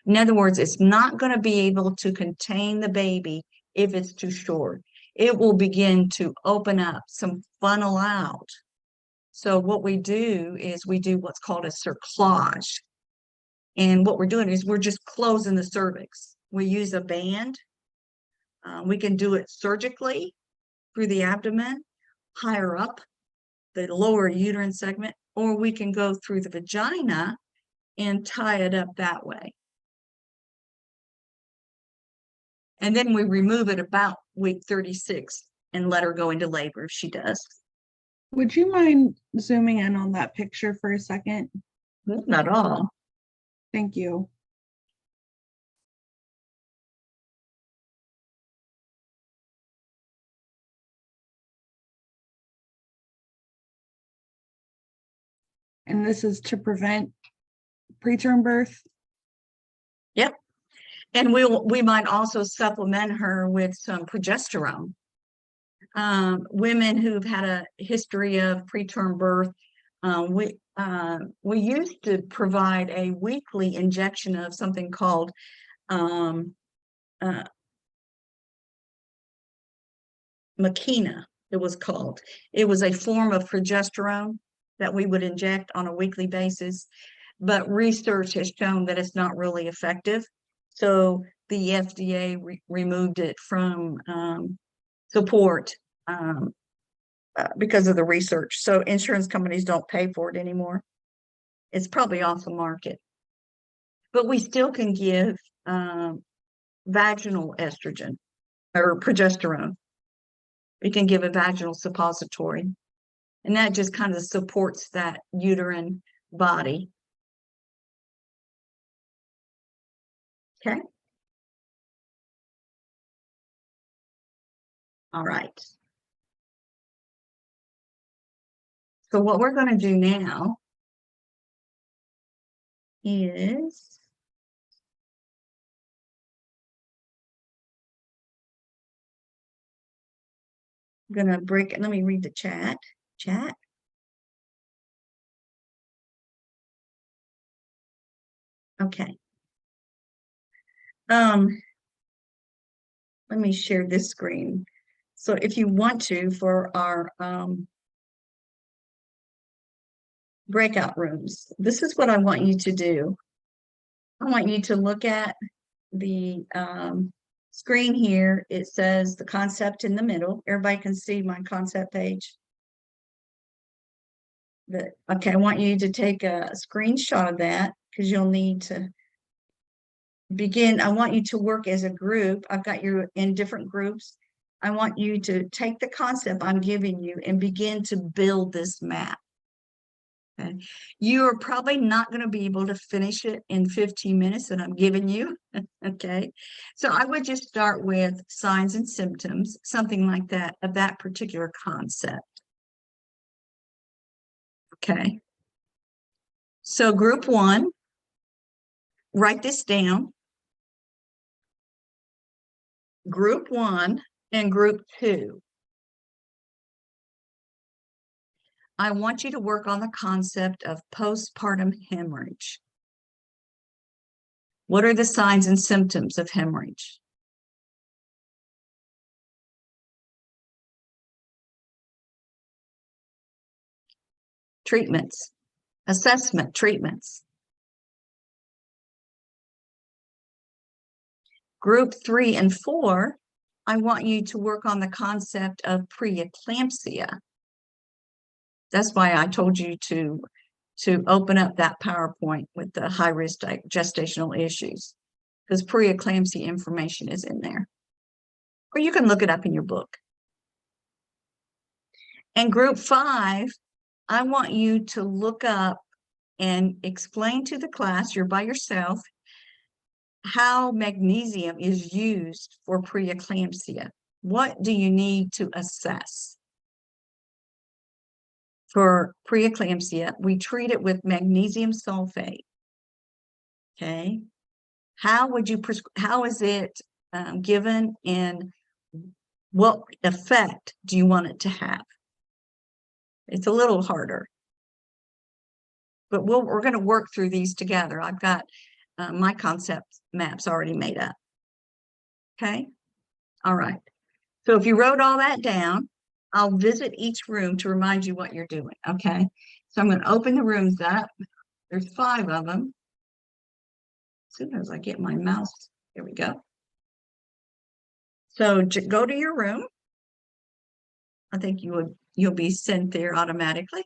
In other words, it's not going to be able to contain the baby if it's too short. It will begin to open up, some funnel out. So what we do is we do what's called a cerclage. And what we're doing is we're just closing the cervix. We use a band. We can do it surgically through the abdomen, higher up the lower uterine segment, or we can go through the vagina and tie it up that way. And then we remove it about week 36 and let her go into labor if she does. Would you mind zooming in on that picture for a second? Not all. Thank you. And this is to prevent preterm birth. And we might also supplement her with some progesterone. Women who've had a history of preterm birth, we used to provide a weekly injection of something called Makina, it was called. It was a form of progesterone that we would inject on a weekly basis, but research has shown that it's not really effective. So the FDA removed it from support because of the research. So insurance companies don't pay for it anymore. It's probably off the market. But we still can give vaginal estrogen or progesterone. We can give a vaginal suppository, and that just kind of supports that uterine body. Okay. All right. So what we're going to do now is I'm going to break it. Let me read the chat. Okay. Let me share this screen. So if you want to, for our breakout rooms, this is what I want you to do. I want you to look at the screen here. It says the concept in the middle. Everybody can see my concept page. Okay, I want you to take a screenshot of that because you'll need to begin. I want you to work as a group. I've got you in different groups. I want you to take the concept I'm giving you and begin to build this map. Okay. You're probably not going to be able to finish it in 15 minutes that I'm giving you. Okay. So I would just start with signs and symptoms, something like that, of that particular concept. Okay. So group one, write this down. Group one and group two. I want you to work on the concept of postpartum hemorrhage. What are the signs and symptoms of hemorrhage? Treatments, assessment, treatments. Group 3 and 4, I want you to work on the concept of preeclampsia. That's why I told you to open up that PowerPoint with the high-risk gestational issues, because preeclampsia information is in there. Or you can look it up in your book. And group 5, I want you to look up and explain to the class, you're by yourself, how magnesium is used for preeclampsia. What do you need to assess? For preeclampsia, we treat it with magnesium sulfate. Okay. How is it given, and what effect do you want it to have? It's a little harder, but we're going to work through these together. I've got my concept maps already made up. Okay. All right. So if you wrote all that down, I'll visit each room to remind you what you're doing. Okay. So I'm going to open the rooms up. There's 5 of them. As soon as I get my mouse, here we go. So go to your room. I think you'll be sent there automatically.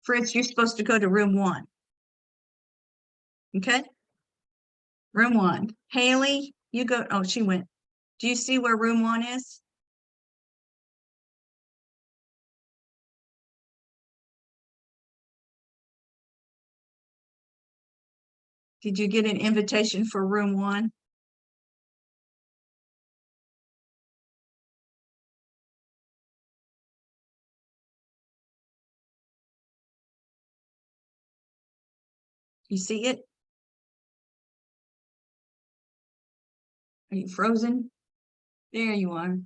Fritz, you're supposed to go to room 1. Okay? Room 1. Haley, you go, oh, she went. Do you see where room 1 is? Did you get an invitation for room 1? You see it? Are you frozen? There you are.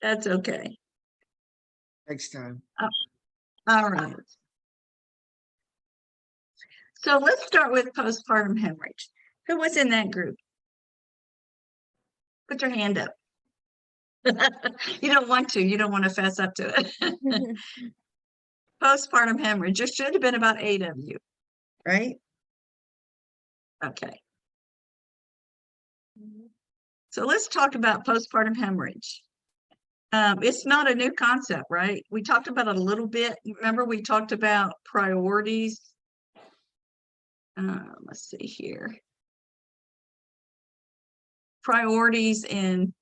That's okay. Next time. All right. So let's start with postpartum hemorrhage. Who was in that group? Put your hand up. You don't want to. You don't want to fess up to it. Postpartum hemorrhage. There should have been about 8 of you, right? Okay. So let's talk about postpartum hemorrhage. It's not a new concept, right? We talked about it a little bit. Remember, we talked about priorities. Let's see here. Priorities in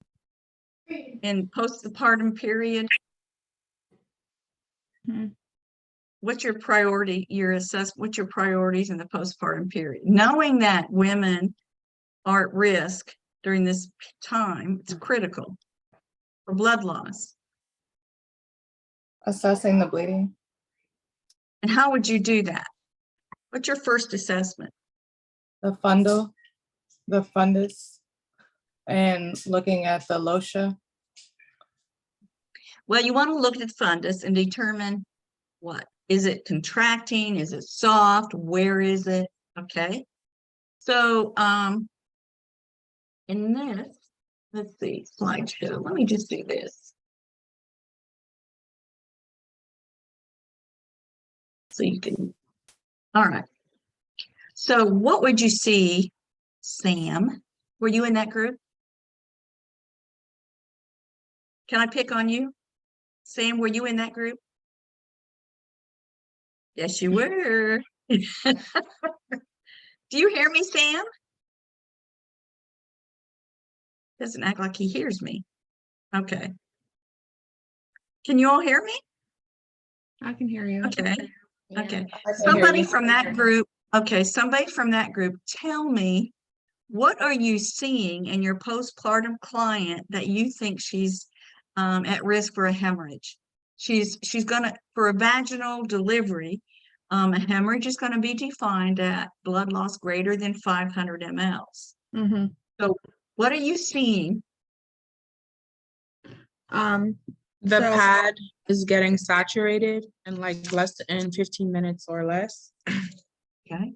postpartum period. What's your priority? What's your priorities in the postpartum period? Knowing that women are at risk during this time, it's critical for blood loss. Assessing the bleeding. And how would you do that? What's your first assessment? The fundus, and looking at the losha. Well, you want to look at fundus and determine what? Is it contracting? Is it soft? Where is it? Okay. So, in this, let's see, slideshow. Let me just do this. So you can, all right. So what would you see, Sam? Were you in that group? Can I pick on you? Sam, were you in that group? Yes, you were. Do you hear me, Sam? Doesn't act like he hears me. Okay. Can you all hear me? I can hear you. Okay. Yeah. Okay. I can hear Somebody you. from that group, okay, somebody from that group, tell me, what are you seeing in your postpartum client that you think she's at risk for a hemorrhage? She's gonna, for a vaginal delivery, a hemorrhage is gonna be defined at blood loss greater than 500 mLs. Mm-hmm. So what are you seeing? The So- pad is getting saturated in like less than 15 minutes or less. Okay.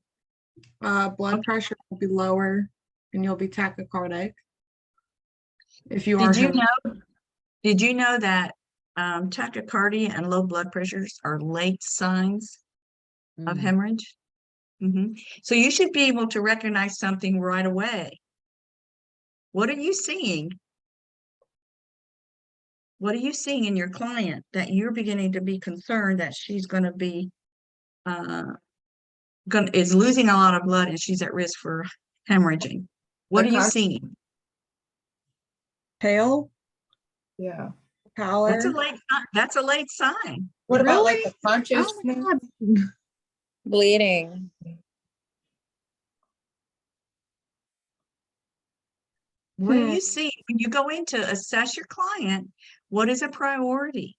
Blood pressure will be lower and you'll be tachycardic. If you are Did you know that tachycardia and low blood pressures are late signs of hemorrhage? So you should be able to recognize something right away. What are you seeing? What are you seeing in your client that you're beginning to be concerned that she's going to be is losing a lot of blood and she's at risk for hemorrhaging? What are you seeing? pale, Yeah. pallor. That's a late sign. What about like Really? the consciousness? Oh my God. Bleeding. What do you see when you go in to assess your client? What is a priority?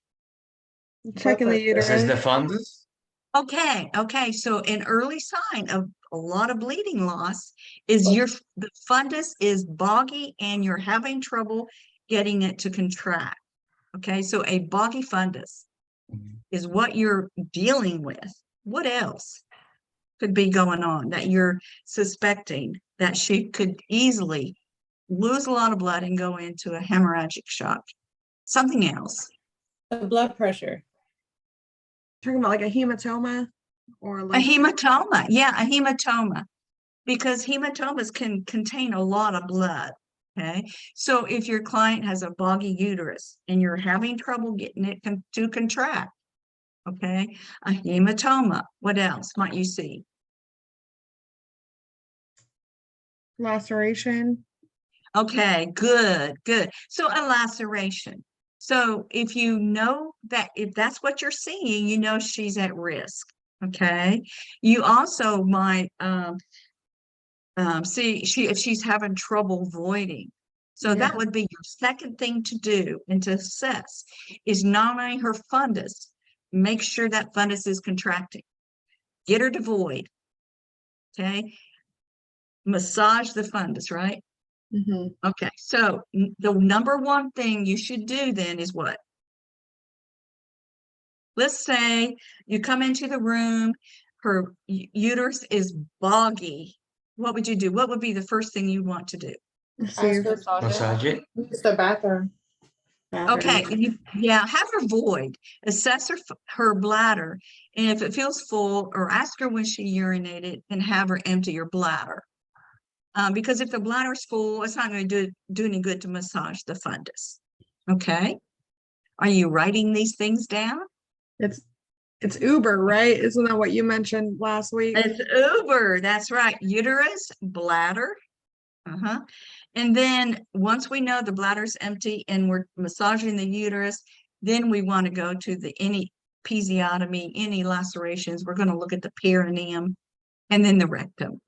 Checking the This uterus. Is this the fundus? Okay. So an early sign of a lot of bleeding loss is the fundus is boggy and you're having trouble getting it to contract. Okay, so a boggy fundus is what you're dealing with. What else could be going on that you're suspecting that she could easily lose a lot of blood and go into a hemorrhagic shock? Something else. The blood pressure. Talking about like a hematoma or A like hematoma. Yeah, a hematoma. Because hematomas can contain a lot of blood. Okay. So if your client has a boggy uterus and you're having trouble getting it to contract, okay, a hematoma. What else might you see? laceration. Okay, good. So a laceration. So if you know that, if that's what you're seeing, you know she's at risk. Okay. You also might see if she's having trouble voiding. So that Yeah. would be your second thing to do and to assess is not only her fundus, make sure that fundus is contracting. Get her to void. Okay. Massage the fundus, right? Mhm. Okay, so the number one thing you should do then is what? Let's say you come into the room, her uterus is boggy. What would you do? What would be the first thing you want to do? See Ask if her Massage it. Massage it. use the bathroom. Okay, bathroom. yeah, have her void, assess her bladder, and if it feels full, or ask her when she urinated and have her empty your bladder. Because if the bladder's full, it's not going to do any good to massage the fundus. Okay, are you writing these things down? It's Uber, right? Isn't that what you mentioned last week? It's Uber, that's right. Uterus, bladder. Uh-huh. And then once we know the bladder's empty and we're massaging the uterus, then we want to go to any episiotomy, any lacerations. We're going to look at the perineum and then the rectum.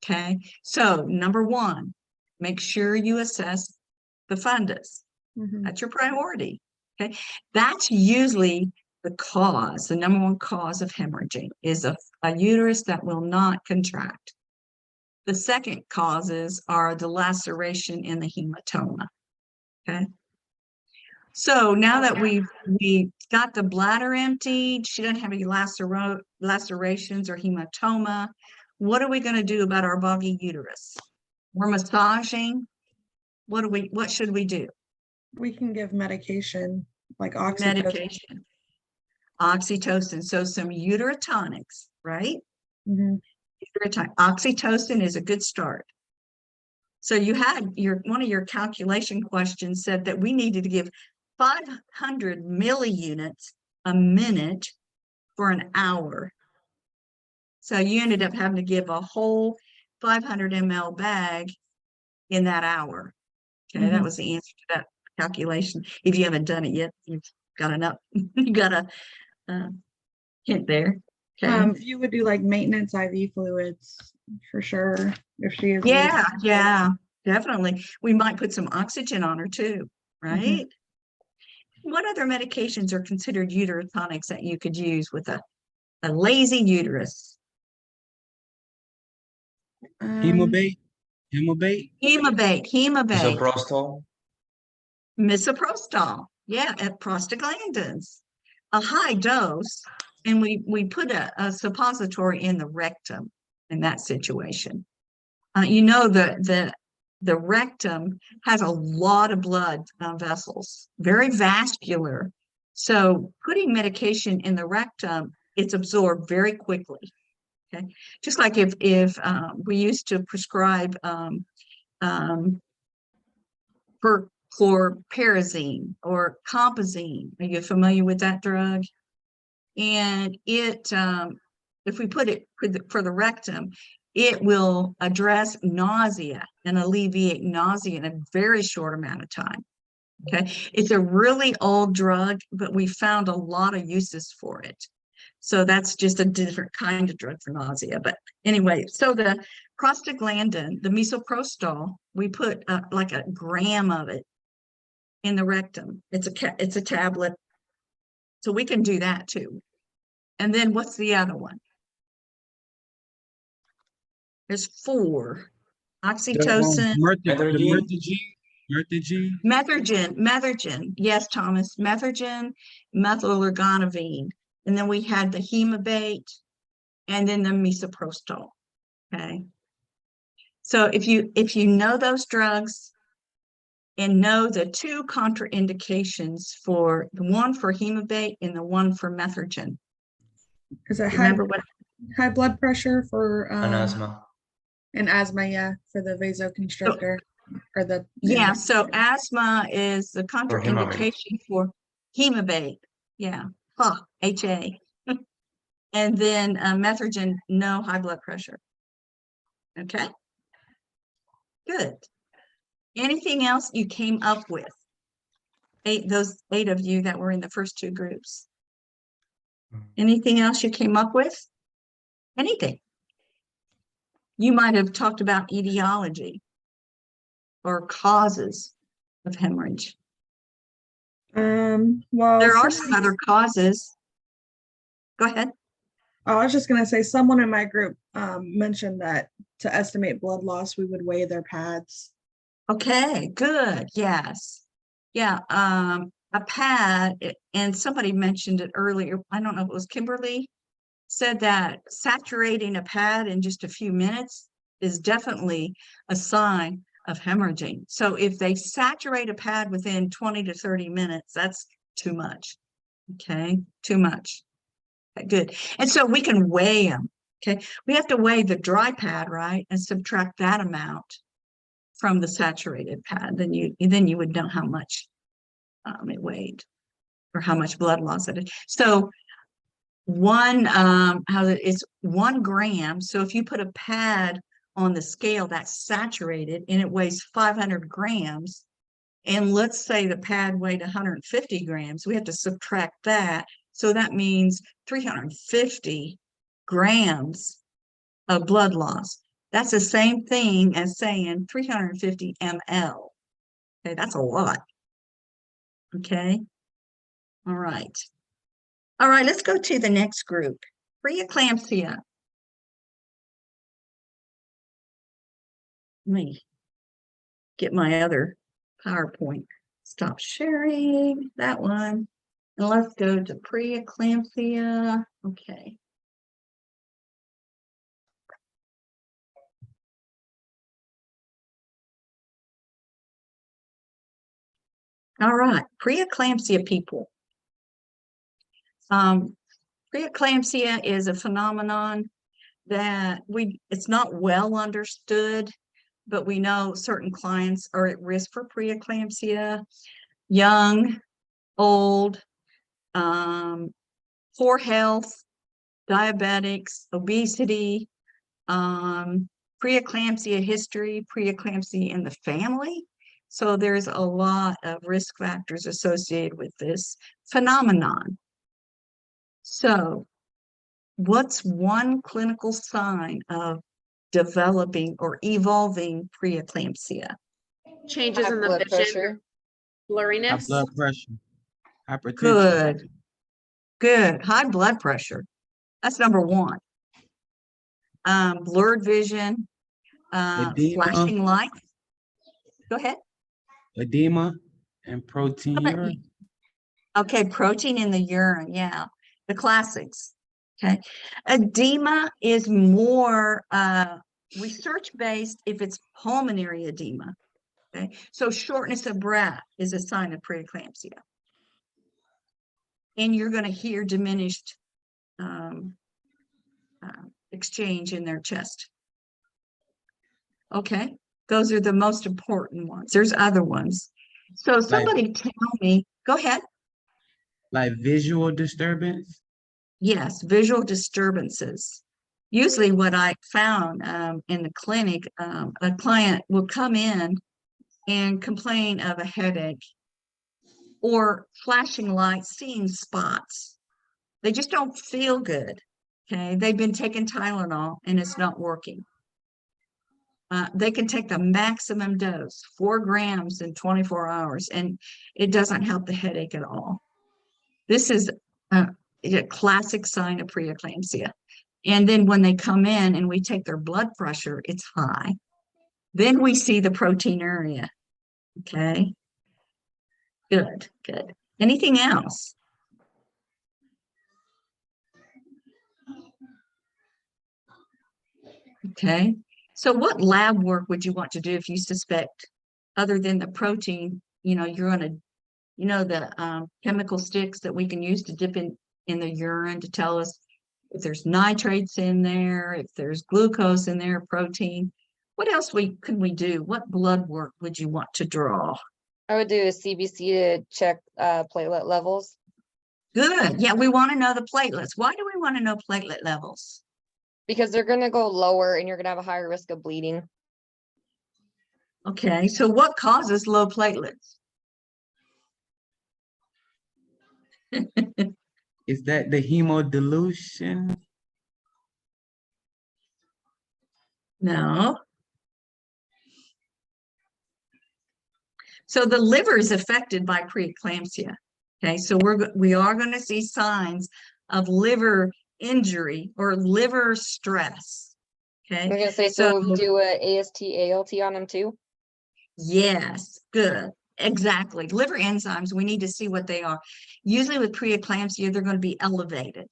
Okay. So number one, make sure you assess the fundus. Mhm. That's your priority. Okay. That's usually the cause, the number one cause of hemorrhaging is a uterus that will not contract. The second causes are the laceration in the hematoma. Okay. So now that we got the bladder emptied, she doesn't have any lacerations or hematoma. What are we going to do about our boggy uterus? We're massaging. What should we do? We can give medication like oxytocin. Medication. Oxytocin. So some uterotonics, right? Mhm. Oxytocin is a good start. So you had one of your calculation questions said that we needed to give 500 milliunits a minute for an hour. So you ended up having to give a whole 500 ml bag in that hour. Okay, that Mhm. was the answer to that calculation. If you haven't done it yet, you've got enough. You got a hint there. Okay. You would do like maintenance IV fluids for sure if she is. Yeah, yeah, definitely. We might put some oxygen on her too, right? What other medications are considered uterotonics that you could use with a lazy uterus? Hemobate. Hemobate. Hemabate, Misoprostol. misoprostol, yeah, and prostaglandins. A high dose, and we put a suppository in the rectum in that situation. You know, the rectum has a lot of blood vessels, very vascular. So putting medication in the rectum, it's absorbed very quickly. Okay, just like if we used to prescribe for chlorperazine or compazine. Are you familiar with that drug? And if we put it for the rectum, it will address nausea and alleviate nausea in a very short amount of time. Okay, it's a really old drug, but we found a lot of uses for it. So that's just a different kind of drug for nausea. But anyway, so the prostaglandin, the misoprostol, we put like a gram of it in the rectum. It's a tablet. So we can do that too. And then what's the other one? There's four. Oxytocin, Mertagine. Mertagine. methergin. Yes, Thomas, methergin, methyl-ergonovine. And then we had the hemabate and then the misoprostol. Okay. So if you know those drugs and know the two contraindications for the one for hemabate and the one for methergin. Is it Remember what? high blood pressure for An asthma. and asthma? Yeah, for the vasoconstrictor or the Yeah, so asthma is the hemabate. contraindication for hemabate. Yeah, HA. And then methergin, no high blood pressure. Okay, good. Anything else you came up with? Those 8 of you that were in the first 2 groups. Anything else you came up with? Anything? You might have talked about etiology or causes of hemorrhage. Well, There are some other causes. Go ahead. I was just gonna say someone in my group mentioned that to estimate blood loss, we would weigh their pads Okay, good, yes. Yeah, a pad, and somebody mentioned it earlier, I don't know if it was Kimberly, said that saturating a pad in just a few minutes is definitely a sign of hemorrhaging. So if they saturate a pad within 20 to 30 minutes, that's too much. Okay, too much. Okay, good. And so we can weigh them. Okay, we have to weigh the dry pad, right? And subtract that amount from the saturated pad. Then you would know how much it weighed or how much blood loss it is. So it's 1 gram. So if you put a pad on the scale that's saturated and it weighs 500 grams, and let's say the pad weighed 150 grams, we have to subtract that. So that means 350 grams of blood loss. That's the same thing as saying 350 ml. Okay, that's a lot. Okay. All right. All right, let's go to the next group. Preeclampsia. Let me get my other PowerPoint. Stop sharing that one. And let's go to preeclampsia. Okay. All right, preeclampsia people. Preeclampsia is a phenomenon that it's not well understood, but we know certain clients are at risk for preeclampsia, young, old, poor health, diabetics, obesity, preeclampsia history, preeclampsia in the family. So there's a lot of risk factors associated with this phenomenon. So what's one clinical sign of developing or evolving preeclampsia? Changes High in the blood vision, pressure. High blurriness. blood pressure. Hypertension. Good, good. High blood pressure. That's number one. Blurred vision, Edema. flashing lights. Go ahead. Edema and protein How about urine. Okay, protein in the urine, yeah, the classics. Okay, edema is more research-based if it's pulmonary edema. Okay, so shortness of breath is a sign of preeclampsia. And you're going to hear diminished exchange in their chest. Okay, those are the most important ones. There's other ones. So somebody tell me, go ahead. Like visual disturbance. Yes, visual disturbances. Usually what I found in the clinic, a client will come in and complain of a headache or flashing lights, seeing spots. They just don't feel good. Okay, they've been taking Tylenol and it's not working. They can take the maximum dose, 4 grams in 24 hours, and it doesn't help the headache at all. This is a classic sign of preeclampsia. And then when they come in and we take their blood pressure, it's high. Then we see the proteinuria. Okay. Good, good. Anything else? Okay. So what lab work would you want to do if you suspect, other than the protein, you're going to, the chemical sticks that we can use to dip in the urine to tell us if there's nitrates in there, if there's glucose in there, protein. What else could we do? What blood work would you want to draw? I would do a CBC to check platelet levels. Good. Yeah, we want to know the platelets. Why do we want to know platelet levels? Because they're going to go lower and you're going to have a higher risk of bleeding. Okay, so what causes low platelets? Is that the hemodilution? No. So the liver is affected by preeclampsia. Okay, so we are going to see signs of liver injury or liver stress. Okay, I'm going to say, so we do a AST, ALT on them too? Yes, good. Exactly. Liver enzymes, we need to see what they are. Usually with preeclampsia, they're going to be elevated.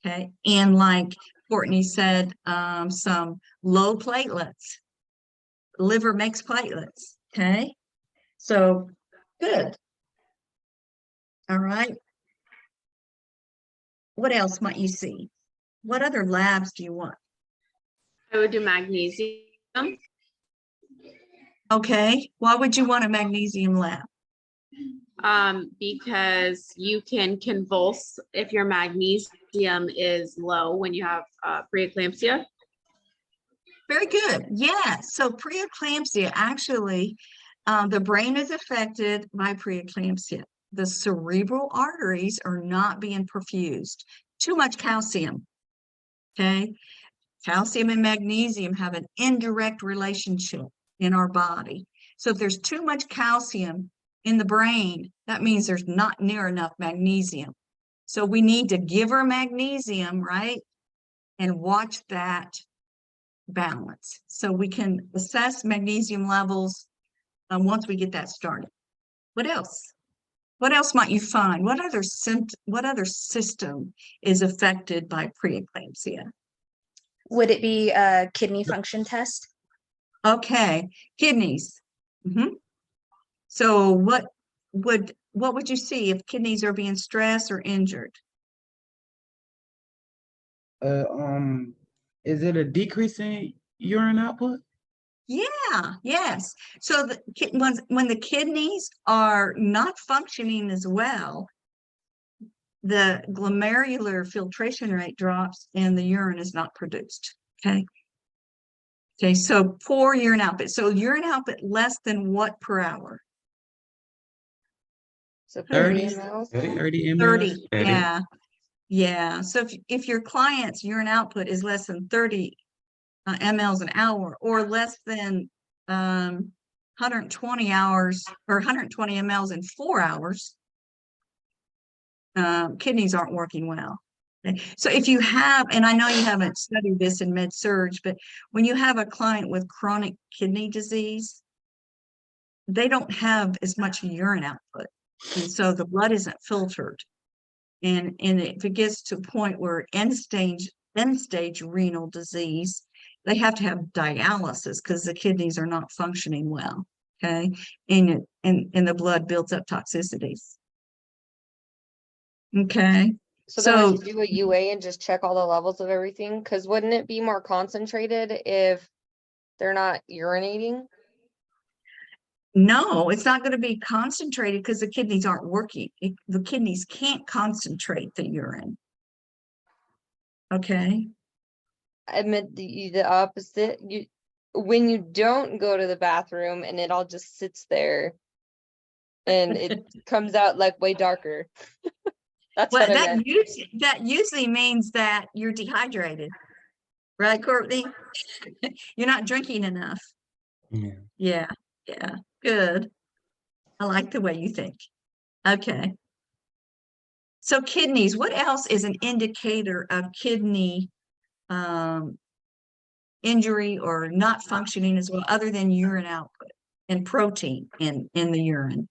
Okay. And like Courtney said, some low platelets. Liver makes platelets. Okay. So good. All right. What else might you see? What other labs do you want? I would do magnesium. Okay. Why would you want a magnesium lab? Because you can convulse if your magnesium is low when you have preeclampsia. Very good. Yeah. So preeclampsia, actually, the brain is affected by preeclampsia. The cerebral arteries are not being perfused. Too much calcium. Okay. Calcium and magnesium have an indirect relationship in our body. So if there's too much calcium in the brain, that means there's not near enough magnesium. So we need to give her magnesium, right? And watch that balance. So we can assess magnesium levels once we get that started. What else? What else might you find? What other system is affected by preeclampsia? Would it be a kidney function test? Okay, kidneys. So what would you see if kidneys are being stressed or injured? Is it a decrease in urine output? Yeah, yes. So when the kidneys are not functioning as well, the glomerular filtration rate drops and the urine is not produced. Okay. Okay, so poor urine output. So urine output less than what per hour? So 30, 30 mLs. 30 ml? 30. Yeah. Yeah. So if your client's urine output is less than 30 mLs an hour or less than 120 hours or 120 mLs in 4 hours, kidneys aren't working well. Okay. So if you have, and I know you haven't studied this in med surg, but when you have a client with chronic kidney disease, they don't have as much urine output. And so the blood isn't filtered. And if it gets to a point where end stage renal disease, they have to have dialysis because the kidneys are not functioning well. Okay. And the blood builds up toxicities. Okay. So then I So should do a UA and just check all the levels of everything, because wouldn't it be more concentrated if they're not urinating? no, it's not going to be concentrated because the kidneys aren't working. The kidneys can't concentrate the urine. Okay. I meant the opposite. When you don't go to the bathroom and it all just sits there and it comes out like way darker. That's Well, what I meant. that usually means that you're dehydrated, right, Courtney? You're not drinking enough. Yeah. Yeah, good. I like the way you think. Okay. So kidneys, what else is an indicator of kidney injury or not functioning as well, other than urine output and protein in the urine?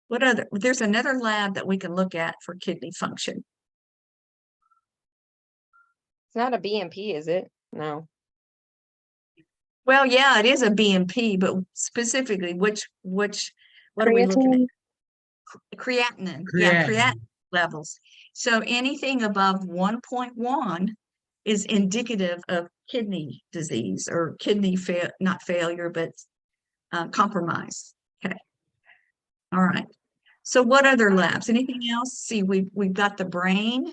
What other, there's another lab that we can look at for kidney function. It's not a BMP, is it? No. Well, yeah, it is a BMP, but specifically what are we looking at? Creatinine. Yeah, creatinine levels. So anything above 1.1 is indicative of kidney disease or kidney not failure, but compromise. Okay. All right. So what other labs? Anything else? See, we've got the brain,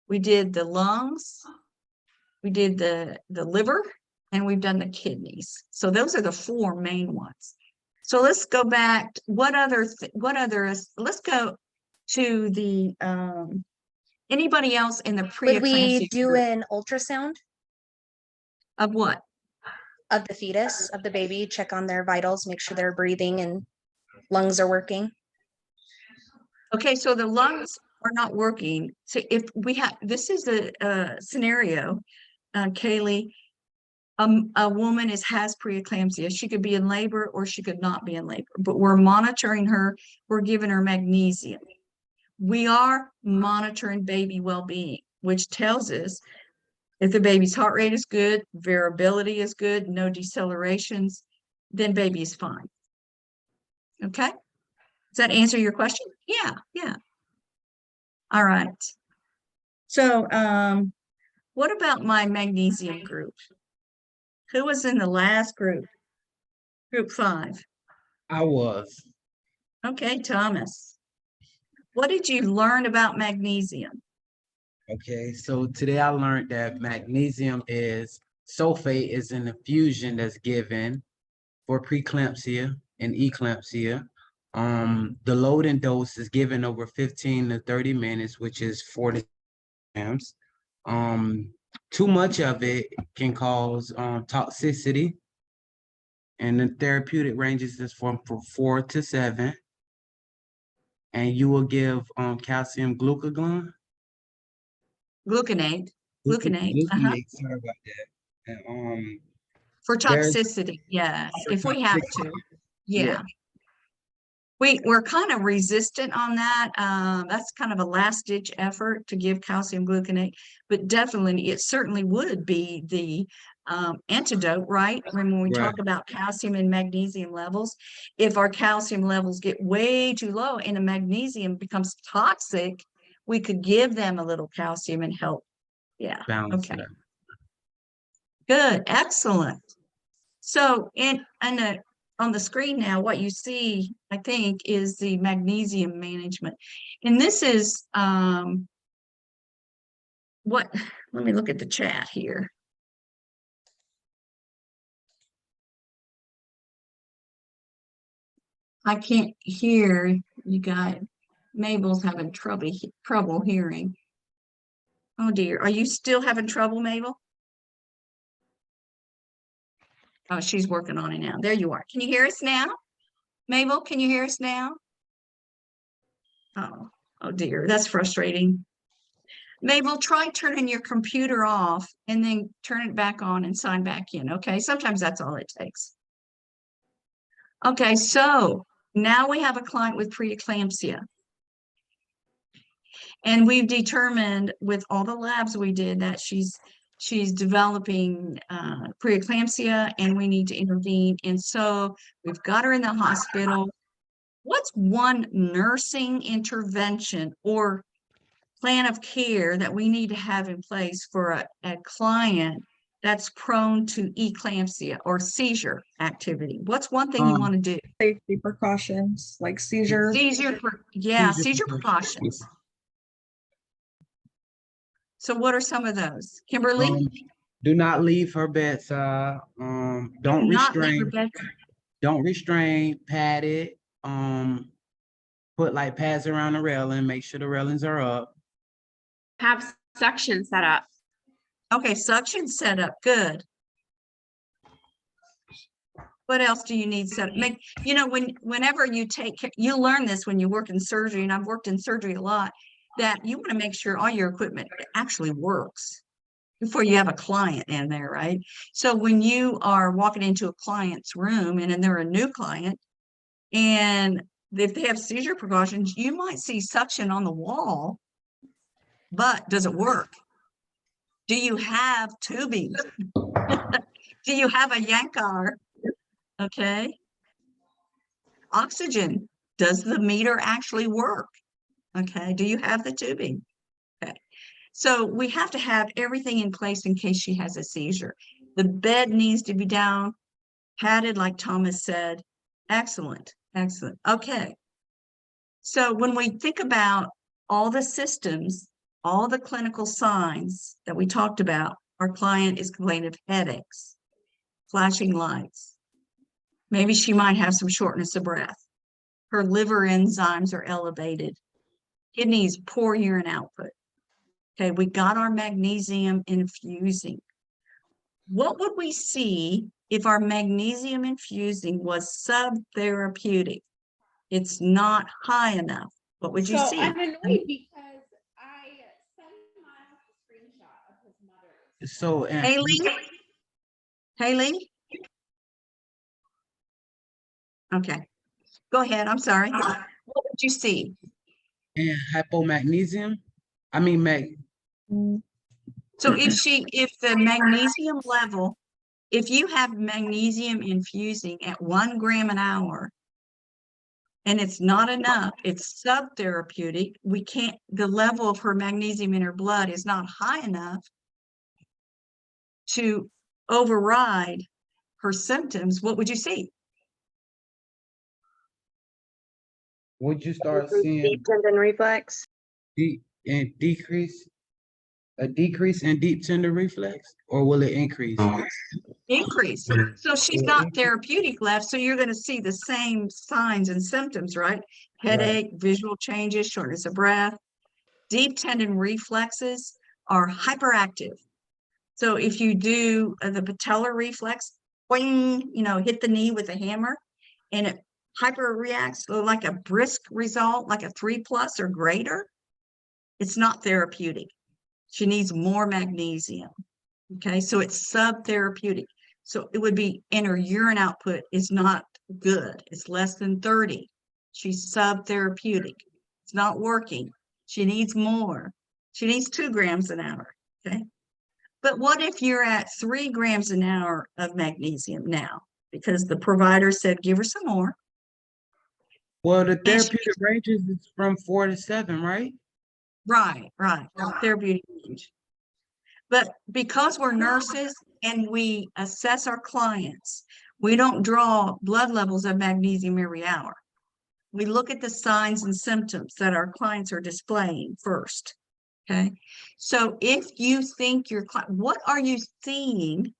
we did the lungs, we did the liver, and we've done the kidneys. So those are the 4 main ones. So let's go back. Let's go to the anybody else in the Would we preeclampsia do group an ultrasound of what? of the fetus, of the baby, check on their vitals, make sure they're breathing and lungs are working? Okay, so the lungs are not working. So if we have, this is a scenario, Kaylee, a woman has preeclampsia. She could be in labor or she could not be in labor, but we're monitoring her. We're giving her magnesium. We are monitoring baby well-being, which tells us if the baby's heart rate is good, variability is good, no decelerations, then baby is fine. Okay? Does that answer your question? Yeah, yeah. All right. So, what about my magnesium group? Who was in the last group? Group 5. I was. Okay, Thomas. What did you learn about magnesium? Okay, so today I learned that magnesium is sulfate is an infusion that's given for preeclampsia and eclampsia. The loading dose is given over 15 to 30 minutes, which is 40 grams. Too much of it can cause toxicity, and the therapeutic ranges is from 4 to 7. And you will give calcium glucagon. Gluconate. Gluconate. Gluconate, sorry about that. And For there's toxicity, yes, if we have to. Yeah. Yeah. We're kind of resistant on that. That's kind of a last ditch effort to give calcium gluconate, but definitely it certainly would be the antidote, right? When we Right. talk about calcium and magnesium levels, if our calcium levels get way too low and the magnesium becomes toxic, we could give them a little calcium and help. Yeah. balance Okay. it. Good. Excellent. So on the screen now, what you see, I think, is the magnesium management. And this is let me look at the chat here. I can't hear you guys. Mabel's having trouble hearing. Oh dear. Are you still having trouble, Mabel? Oh, she's working on it now. There you are. Can you hear us now? Mabel, can you hear us now? Oh dear, that's frustrating. Mabel, try turning your computer off and then turn it back on and sign back in, okay? Sometimes that's all it takes. Okay, so now we have a client with preeclampsia. And we've determined with all the labs we did that she's developing preeclampsia and we need to intervene. And so we've got her in the hospital. What's one nursing intervention or plan of care that we need to have in place for a client that's prone to eclampsia or seizure activity? What's one thing you want to do? Safety precautions like seizure. Seizure precautions. So what are some of those? Kimberly? Do not leave her bedside. Don't Not leave her restrain. bed. Don't restrain. Pat it. Put like pads around the railing. Make sure the railings are up. Have suction set up. Okay, suction setup, good. What else do you need set up? Whenever you learn this when you work in surgery, and I've worked in surgery a lot, that you want to make sure all your equipment actually works before you have a client in there, right? So when you are walking into a client's room and then they're a new client, and if they have seizure precautions, you might see suction on the wall, but does it work? Do you have tubing? Do you have a Yankar? Okay. Oxygen. Does the meter actually work? Okay. Do you have the tubing? Okay. So we have to have everything in place in case she has a seizure. The bed needs to be down, padded, like Thomas said. Excellent. Excellent. Okay. So when we think about all the systems, all the clinical signs that we talked about, our client is complaining of headaches, flashing lights. Maybe she might have some shortness of breath. Her liver enzymes are elevated. Kidneys, poor urine output. Okay, we got our magnesium infusing. What would we see if our magnesium infusing was subtherapeutic? It's not high enough. What would you see? I'm annoyed because I sent Miles a screenshot of his mother's. So, Haley, Haley? Okay, go ahead. I'm sorry. What did you see? And hypomagnesium, I mean, So if the magnesium level, if you have magnesium infusing at 1 gram an hour and it's not enough, it's subtherapeutic, the level of her magnesium in her blood is not high enough to override her symptoms, what would you see? would you start Improve seeing deep tendon reflex. a decrease in deep tender reflex, or will it increase? Increase. So she's not therapeutic left, so you're going to see the same signs and symptoms, right? Headache, visual changes, shortness of breath. Deep tendon reflexes are hyperactive. So if you do the patellar reflex, boing, hit the knee with a hammer, and it hyper reacts like a brisk result, like a 3+ or greater, it's not therapeutic. She needs more magnesium. Okay, so it's subtherapeutic. So it would be, and her urine output is not good. It's less than 30. She's subtherapeutic. It's not working. She needs more. She needs 2 grams an hour. Okay. But what if you're at 3 grams an hour of magnesium now? Because the provider said, give her some more. Well, the And she- therapeutic ranges is from 4 to 7, right? Right. Therapeutic range. But because we're nurses and we assess our clients, we don't draw blood levels of magnesium every hour. We look at the signs and symptoms that our clients are displaying first. Okay. So if you think what are you seeing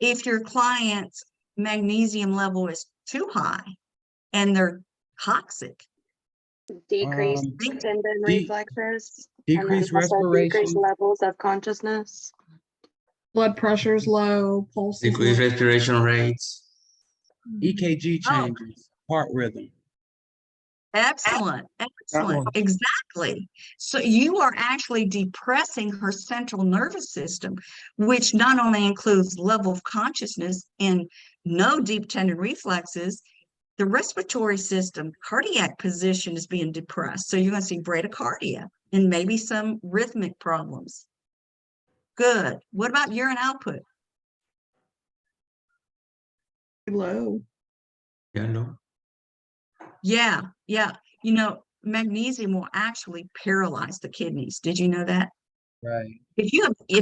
if your client's magnesium level is too high and they're toxic? Decreased Um, tendon de- reflexes. And then decreased also decreased respiration, levels of consciousness. Blood pressure's low, pulse is Decrease low. respiration rates. EKG Oh. changes, heart rhythm. Excellent. one. Exactly. So you are actually depressing her central nervous system, which not only includes level of consciousness and no deep tendon reflexes, the respiratory system, cardiac position is being depressed. So you're going to see bradycardia and maybe some rhythmic problems. Good. What about urine output? Low. Yeah, no. Yeah. Magnesium will actually paralyze the kidneys. Did you know that? Right. If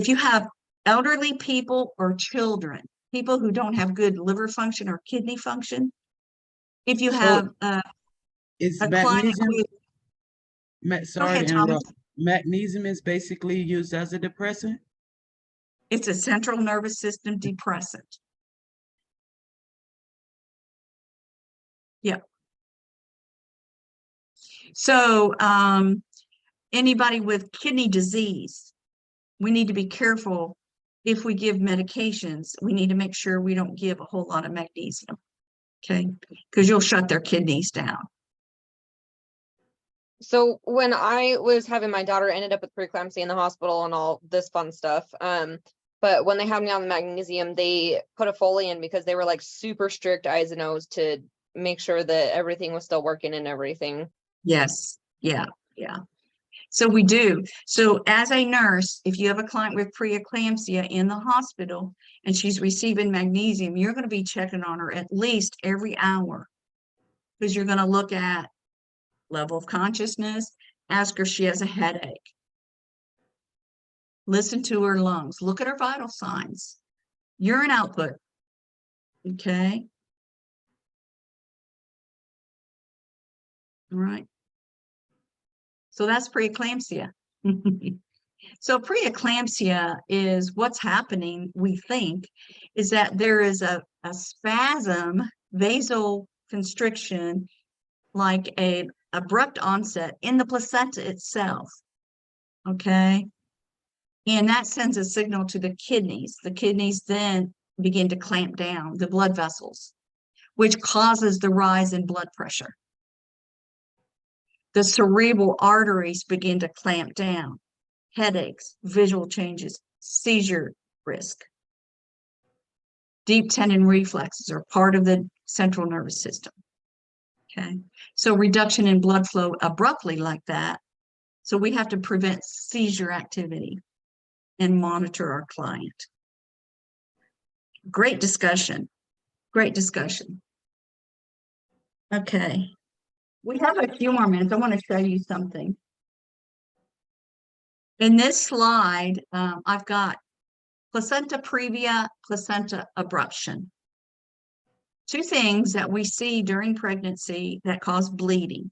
you have elderly people or children, people who don't have good liver function or kidney function, if you So have is a client magnesium, with, go sorry ahead, to Thomas. interrupt. Magnesium is basically used as a depressant? It's a central nervous system depressant. Yeah. So anybody with kidney disease, we need to be careful if we give medications. We need to make sure we don't give a whole lot of magnesium. Okay, because you'll shut their kidneys down. So when I was having my daughter, ended up with preeclampsia in the hospital and all this fun stuff. But when they had me on the magnesium, they put a Foley in because they were like super strict eyes and O's to make sure that everything was still working and everything. Yes. Yeah. So we do. So as a nurse, if you have a client with preeclampsia in the hospital and she's receiving magnesium, you're going to be checking on her at least every hour, because you're going to look at level of consciousness, ask her if she has a headache, listen to her lungs, look at her vital signs, urine output. Okay. All right. So that's preeclampsia. So preeclampsia is what's happening, we think, is that there is a spasm, vasoconstriction, like a abrupt onset in the placenta itself. Okay. And that sends a signal to the kidneys. The kidneys then begin to clamp down the blood vessels, which causes the rise in blood pressure. The cerebral arteries begin to clamp down, headaches, visual changes, seizure risk. Deep tendon reflexes are part of the central nervous system. Okay, so reduction in blood flow abruptly like that. So we have to prevent seizure activity and monitor our client. Great discussion. Great discussion. Okay. We have a few more minutes. I want to show you something. In this slide, I've got placenta previa, placenta abruption. Two things that we see during pregnancy that cause bleeding.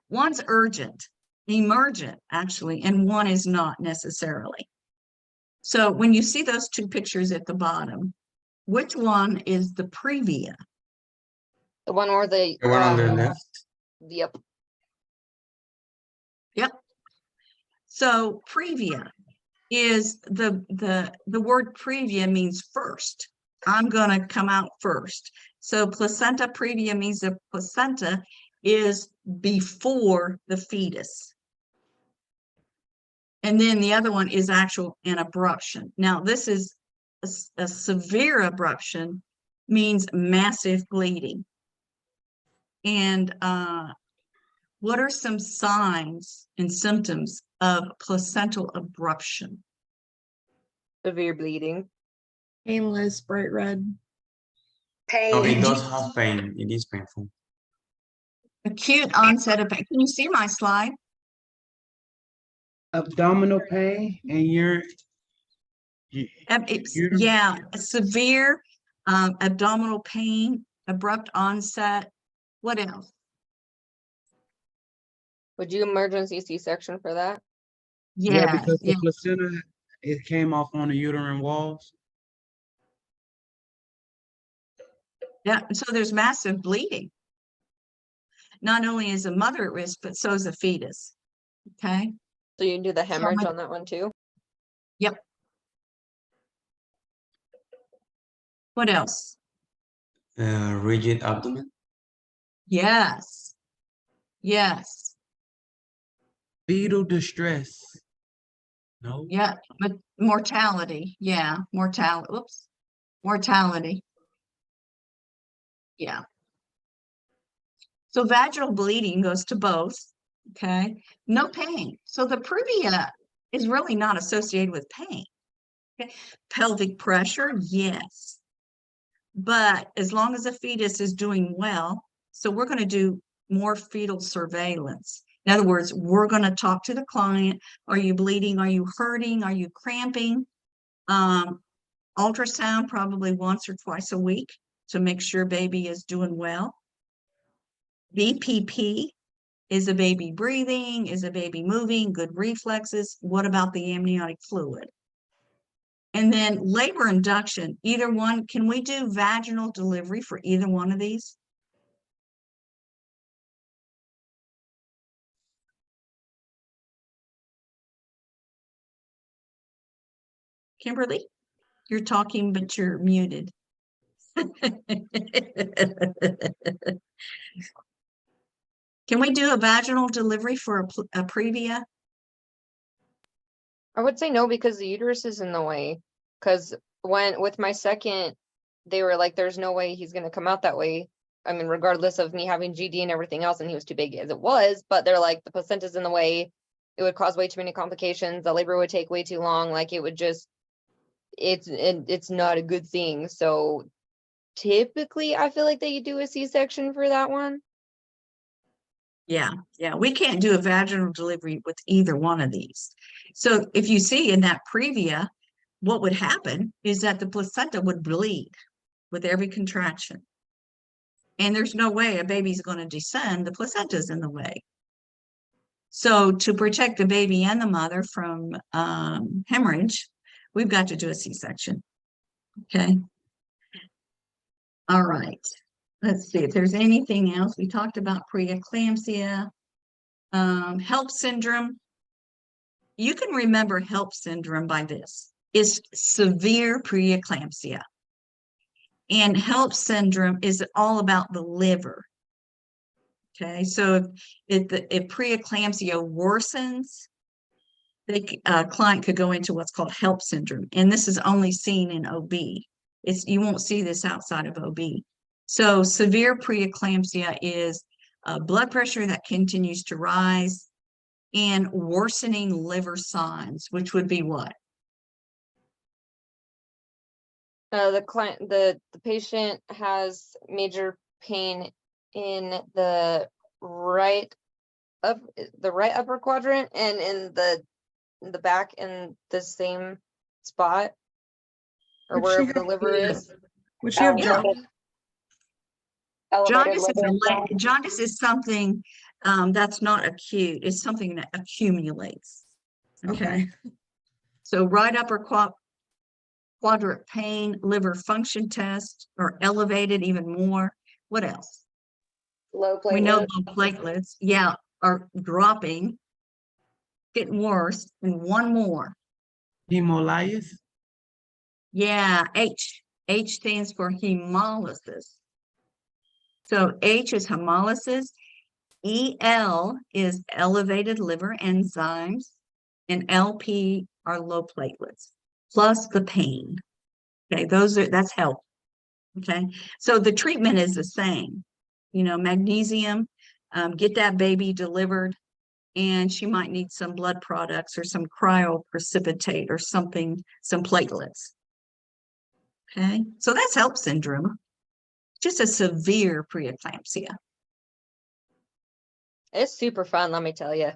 One's urgent, emergent, actually, and one is not necessarily. So when you see those two pictures at the bottom, which one is the previa? The one where the, The one on the left. yep, Yep. So previa is the word previa means first. I'm going to come out first. So placenta previa means the placenta is before the fetus. And then the other one is actual an abruption. Now this is a severe abruption, means massive bleeding. And what are some signs and symptoms of placental abruption? severe bleeding. Painless, bright red. No, it Pain. does have pain. It is painful. Acute onset of pain. Can you see my slide? Abdominal pain and Yeah, severe abdominal pain, abrupt onset. What else? Would you emergency C-section for that? yeah, because Yeah. the placenta, it came off on the uterine walls. Yeah, so there's massive bleeding. Not only is the mother at risk, but so is the fetus. Okay. So you can do the hemorrhage on that one too? Yep. What else? Rigid abdomen. Yes. Yes. Fetal distress. No. Yeah. But mortality. Yeah. Mortality. Oops. Mortality. Yeah. So vaginal bleeding goes to both. Okay. No pain. So the previa is really not associated with pain. Okay. Pelvic pressure. Yes. But as long as the fetus is doing well, so we're going to do more fetal surveillance. In other words, we're going to talk to the client. Are you bleeding? Are you hurting? Are you cramping? Ultrasound probably once or twice a week to make sure baby is doing well. BPP, is the baby breathing? Is the baby moving? Good reflexes? What about the amniotic fluid? And then labor induction, either one, can we do vaginal delivery for either one of these? Kimberly, you're talking, but you're muted. Can we do a vaginal delivery for a previa? I would say no, because the uterus is in the way. Because with my second, they were like, there's no way he's going to come out that way. I mean, regardless of me having GD and everything else, and he was too big as it was, but they're like, the placenta's in the way. It would cause way too many complications. The labor would take way too long. Like it would just, it's not a good thing. So typically I feel like that you do a C-section for that one. Yeah, we can't do a vaginal delivery with either one of these. So if you see in that previa, what would happen is that the placenta would bleed with every contraction. And there's no way a baby's going to descend, the placenta's in the way. So to protect the baby and the mother from hemorrhage, we've got to do a C-section. Okay. All right. Let's see if there's anything else. We talked about preeclampsia, HELP syndrome. You can remember HELP syndrome by this. It's severe preeclampsia. And HELP syndrome is all about the liver. Okay, so if preeclampsia worsens, the client could go into what's called HELP syndrome. And this is only seen in OB. You won't see this outside of OB. So severe preeclampsia is blood pressure that continues to rise and worsening liver signs, which would be what? The patient has major pain in the right upper quadrant and in the back in the same spot or Would she wherever the have liver is. Would she have Yeah. Elevated Jaundice is something that's not acute. It's something that accumulates. Okay. So right upper quadrant pain, liver function test, or elevated even more. What else? Low platelet. We know low platelets, yeah, are dropping, getting worse, and one more. Hemolysis? Yeah, H. H stands for hemolysis. So H is hemolysis. EL is elevated liver enzymes, and LP are low platelets, plus the pain. Okay, that's health. Okay, so the treatment is the same. You know, magnesium, get that baby delivered, and she might need some blood products or some cryoprecipitate or something, some platelets. Okay, so that's HELLP syndrome, just a severe preeclampsia. It's super fun, let me tell you.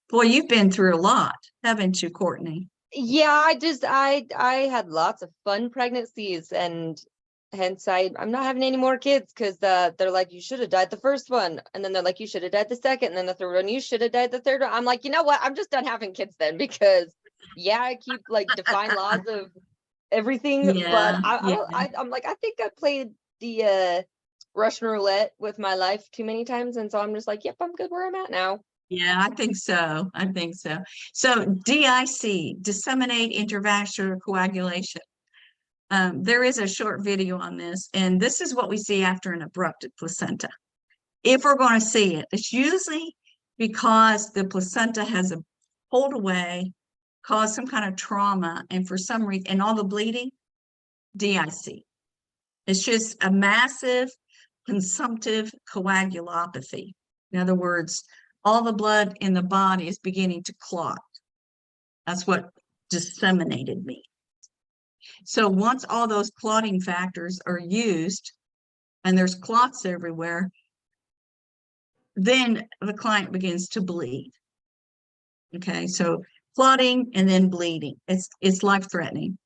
Boy, you've been through a lot, haven't you, Courtney? Yeah, I had lots of fun pregnancies, and hence I'm not having any more kids because they're like, you should have died the first one, and then they're like, you should have died the second, and then the third one, you should have died the third one. I'm like, you know what? I'm just done having kids then, because yeah, I keep like defying laws of everything, but Yeah, I'm like, I think I played the Russian roulette with my life too many times, and so I'm just like, yep, I'm good where I'm at now. Yeah, I think so. I think so. So DIC, disseminate intravascular coagulation. There is a short video on this, and this is what we see after an abrupted placenta. If we're going to see it, it's usually because the placenta has pulled away, caused some kind of trauma, and for some reason, and all the bleeding, DIC. It's just a massive consumptive coagulopathy. In other words, all the blood in the body is beginning to clot. That's what disseminated means. So once all those clotting factors are used and there's clots everywhere, then the client begins to bleed. Okay, so clotting and then bleeding. It's life-threatening.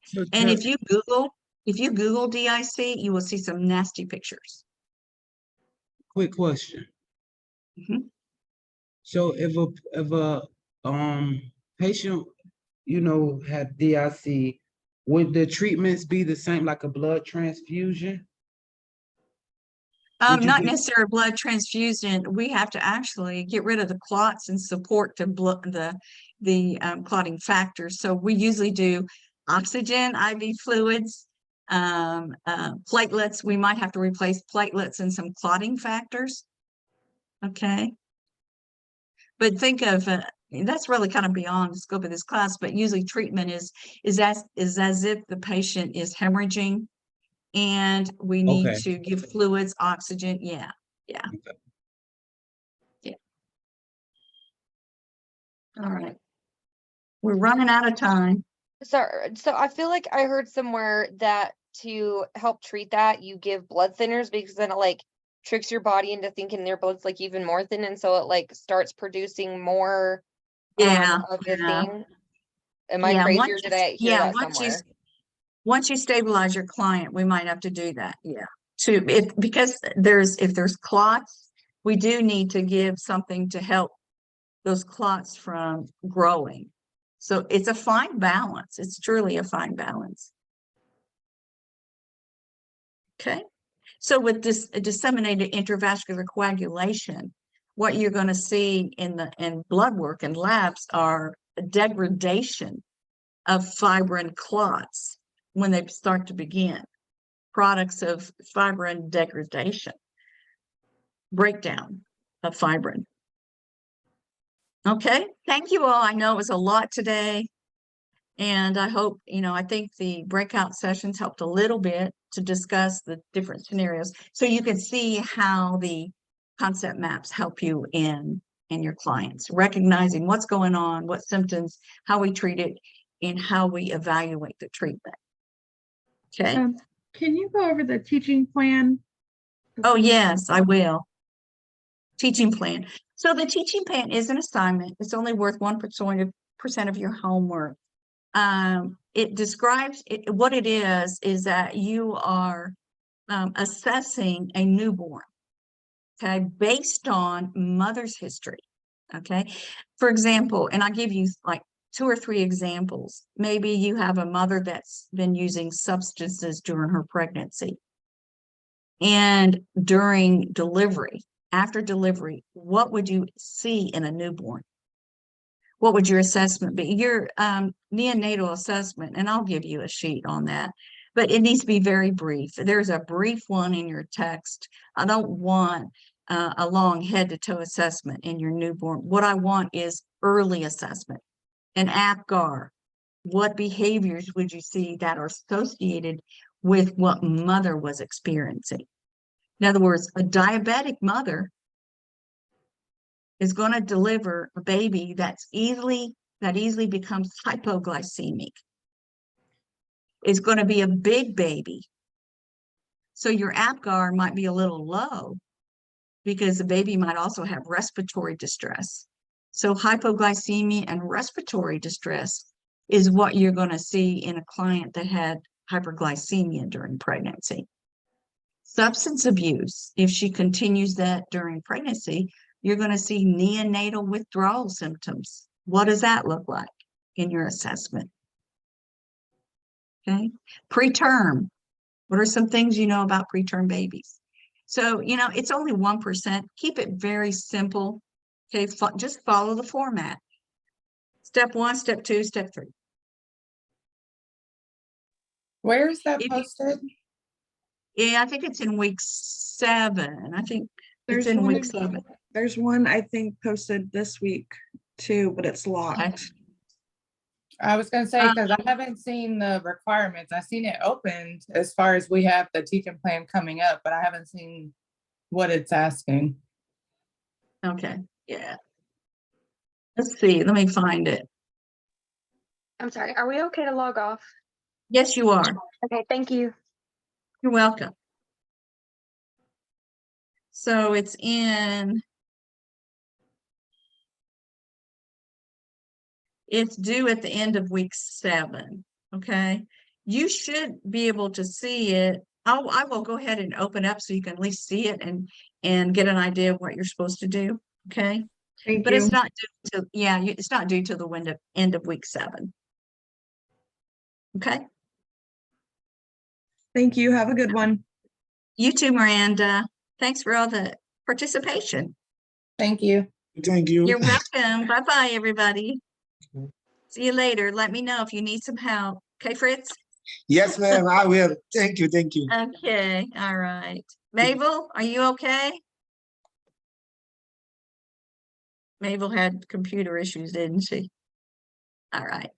So And if you Google DIC, you will see some nasty pictures. quick question. Mhm. So if a patient, you know, had DIC, would the treatments be the same like a blood transfusion? Would you Not give- necessarily blood transfusion. We have to actually get rid of the clots and support the clotting factors. So we usually do oxygen, IV fluids, platelets. We might have to replace platelets and some clotting factors. Okay. But think of that's really kind of beyond the scope of this class. But usually treatment is as if the patient is hemorrhaging, and we need Okay. to give fluids, oxygen. Yeah. All right. We're running out of time. So I feel like I heard somewhere that to help treat that, you give blood thinners, because then it like tricks your body into thinking their blood's like even more thin, and so it like starts producing more of the thing. Am I crazy, or did I hear that somewhere? Once you stabilize your client, we might have to do that. Yeah. Because if there's clots, we do need to give something to help those clots from growing. So it's a fine balance. It's truly a fine balance. Okay. So with this disseminated intravascular coagulation, what you're going to see in blood work and labs are a degradation of fibrin clots when they start to begin. Products of fibrin degradation, breakdown of fibrin. Okay, thank you all. I know it was a lot today, And I hope, I think the breakout sessions helped a little bit to discuss the different scenarios. So you can see how the concept maps help you in your clients, recognizing what's going on, what symptoms, how we treat it, and how we evaluate the treatment. Okay. Can you go over the teaching plan? Oh, yes, I will. Teaching plan. So the teaching plan is an assignment. It's only worth 1% of your homework. It describes what it is that you are assessing a newborn, okay, based on mother's history. Okay. For example, and I'll give you like 2 or 3 examples. Maybe you have a mother that's been using substances during her pregnancy. And during delivery, after delivery, what would you see in a newborn? What would your assessment be? Your neonatal assessment, and I'll give you a sheet on that, but it needs to be very brief. There's a brief one in your text. I don't want a long head to toe assessment in your newborn. What I want is early assessment. An APGAR. What behaviors would you see that are associated with what mother was experiencing? In other words, a diabetic mother is going to deliver a baby that easily becomes hypoglycemic. It's going to be a big baby. So your APGAR might be a little low because the baby might also have respiratory distress. So hypoglycemia and respiratory distress is what you're going to see in a client that had hyperglycemia during pregnancy. Substance abuse, if she continues that during pregnancy, you're going to see neonatal withdrawal symptoms. What does that look like in your assessment? Okay. Preterm. What are some things you know about preterm babies? So, it's only 1%. Keep it very simple. Okay. Just follow the format. Step 1, step 2, step 3. Where is that posted? Yeah, I think it's in week 7. I think it's in week 7. There's one I think posted this week too, but it's locked. Okay. I was gonna say, because I haven't seen the requirements. I've seen it opened as far as we have the teaching plan coming up, but I haven't seen what it's asking. Okay. Yeah. Let's see. Let me find it. I'm sorry, are we okay to log off? Yes, you are. Okay, thank you. You're welcome. So it's due at the end of week 7. Okay. You should be able to see it. I will go ahead and open up so you can at least see it and get an idea of what you're supposed to do. Okay. Thank But you. it's not due to, it's not due to the end of week 7. Okay. Thank you. Have a good one. You too, Miranda. Thanks for all the participation. Thank you. Thank you. You're welcome. Bye-bye, everybody. See you later. Let me know if you need some help. Okay, Fritz? Yes, ma'am, I will. Thank you. Thank you. Okay. All right. Mabel, are you okay? Mabel had computer issues, didn't she? All right.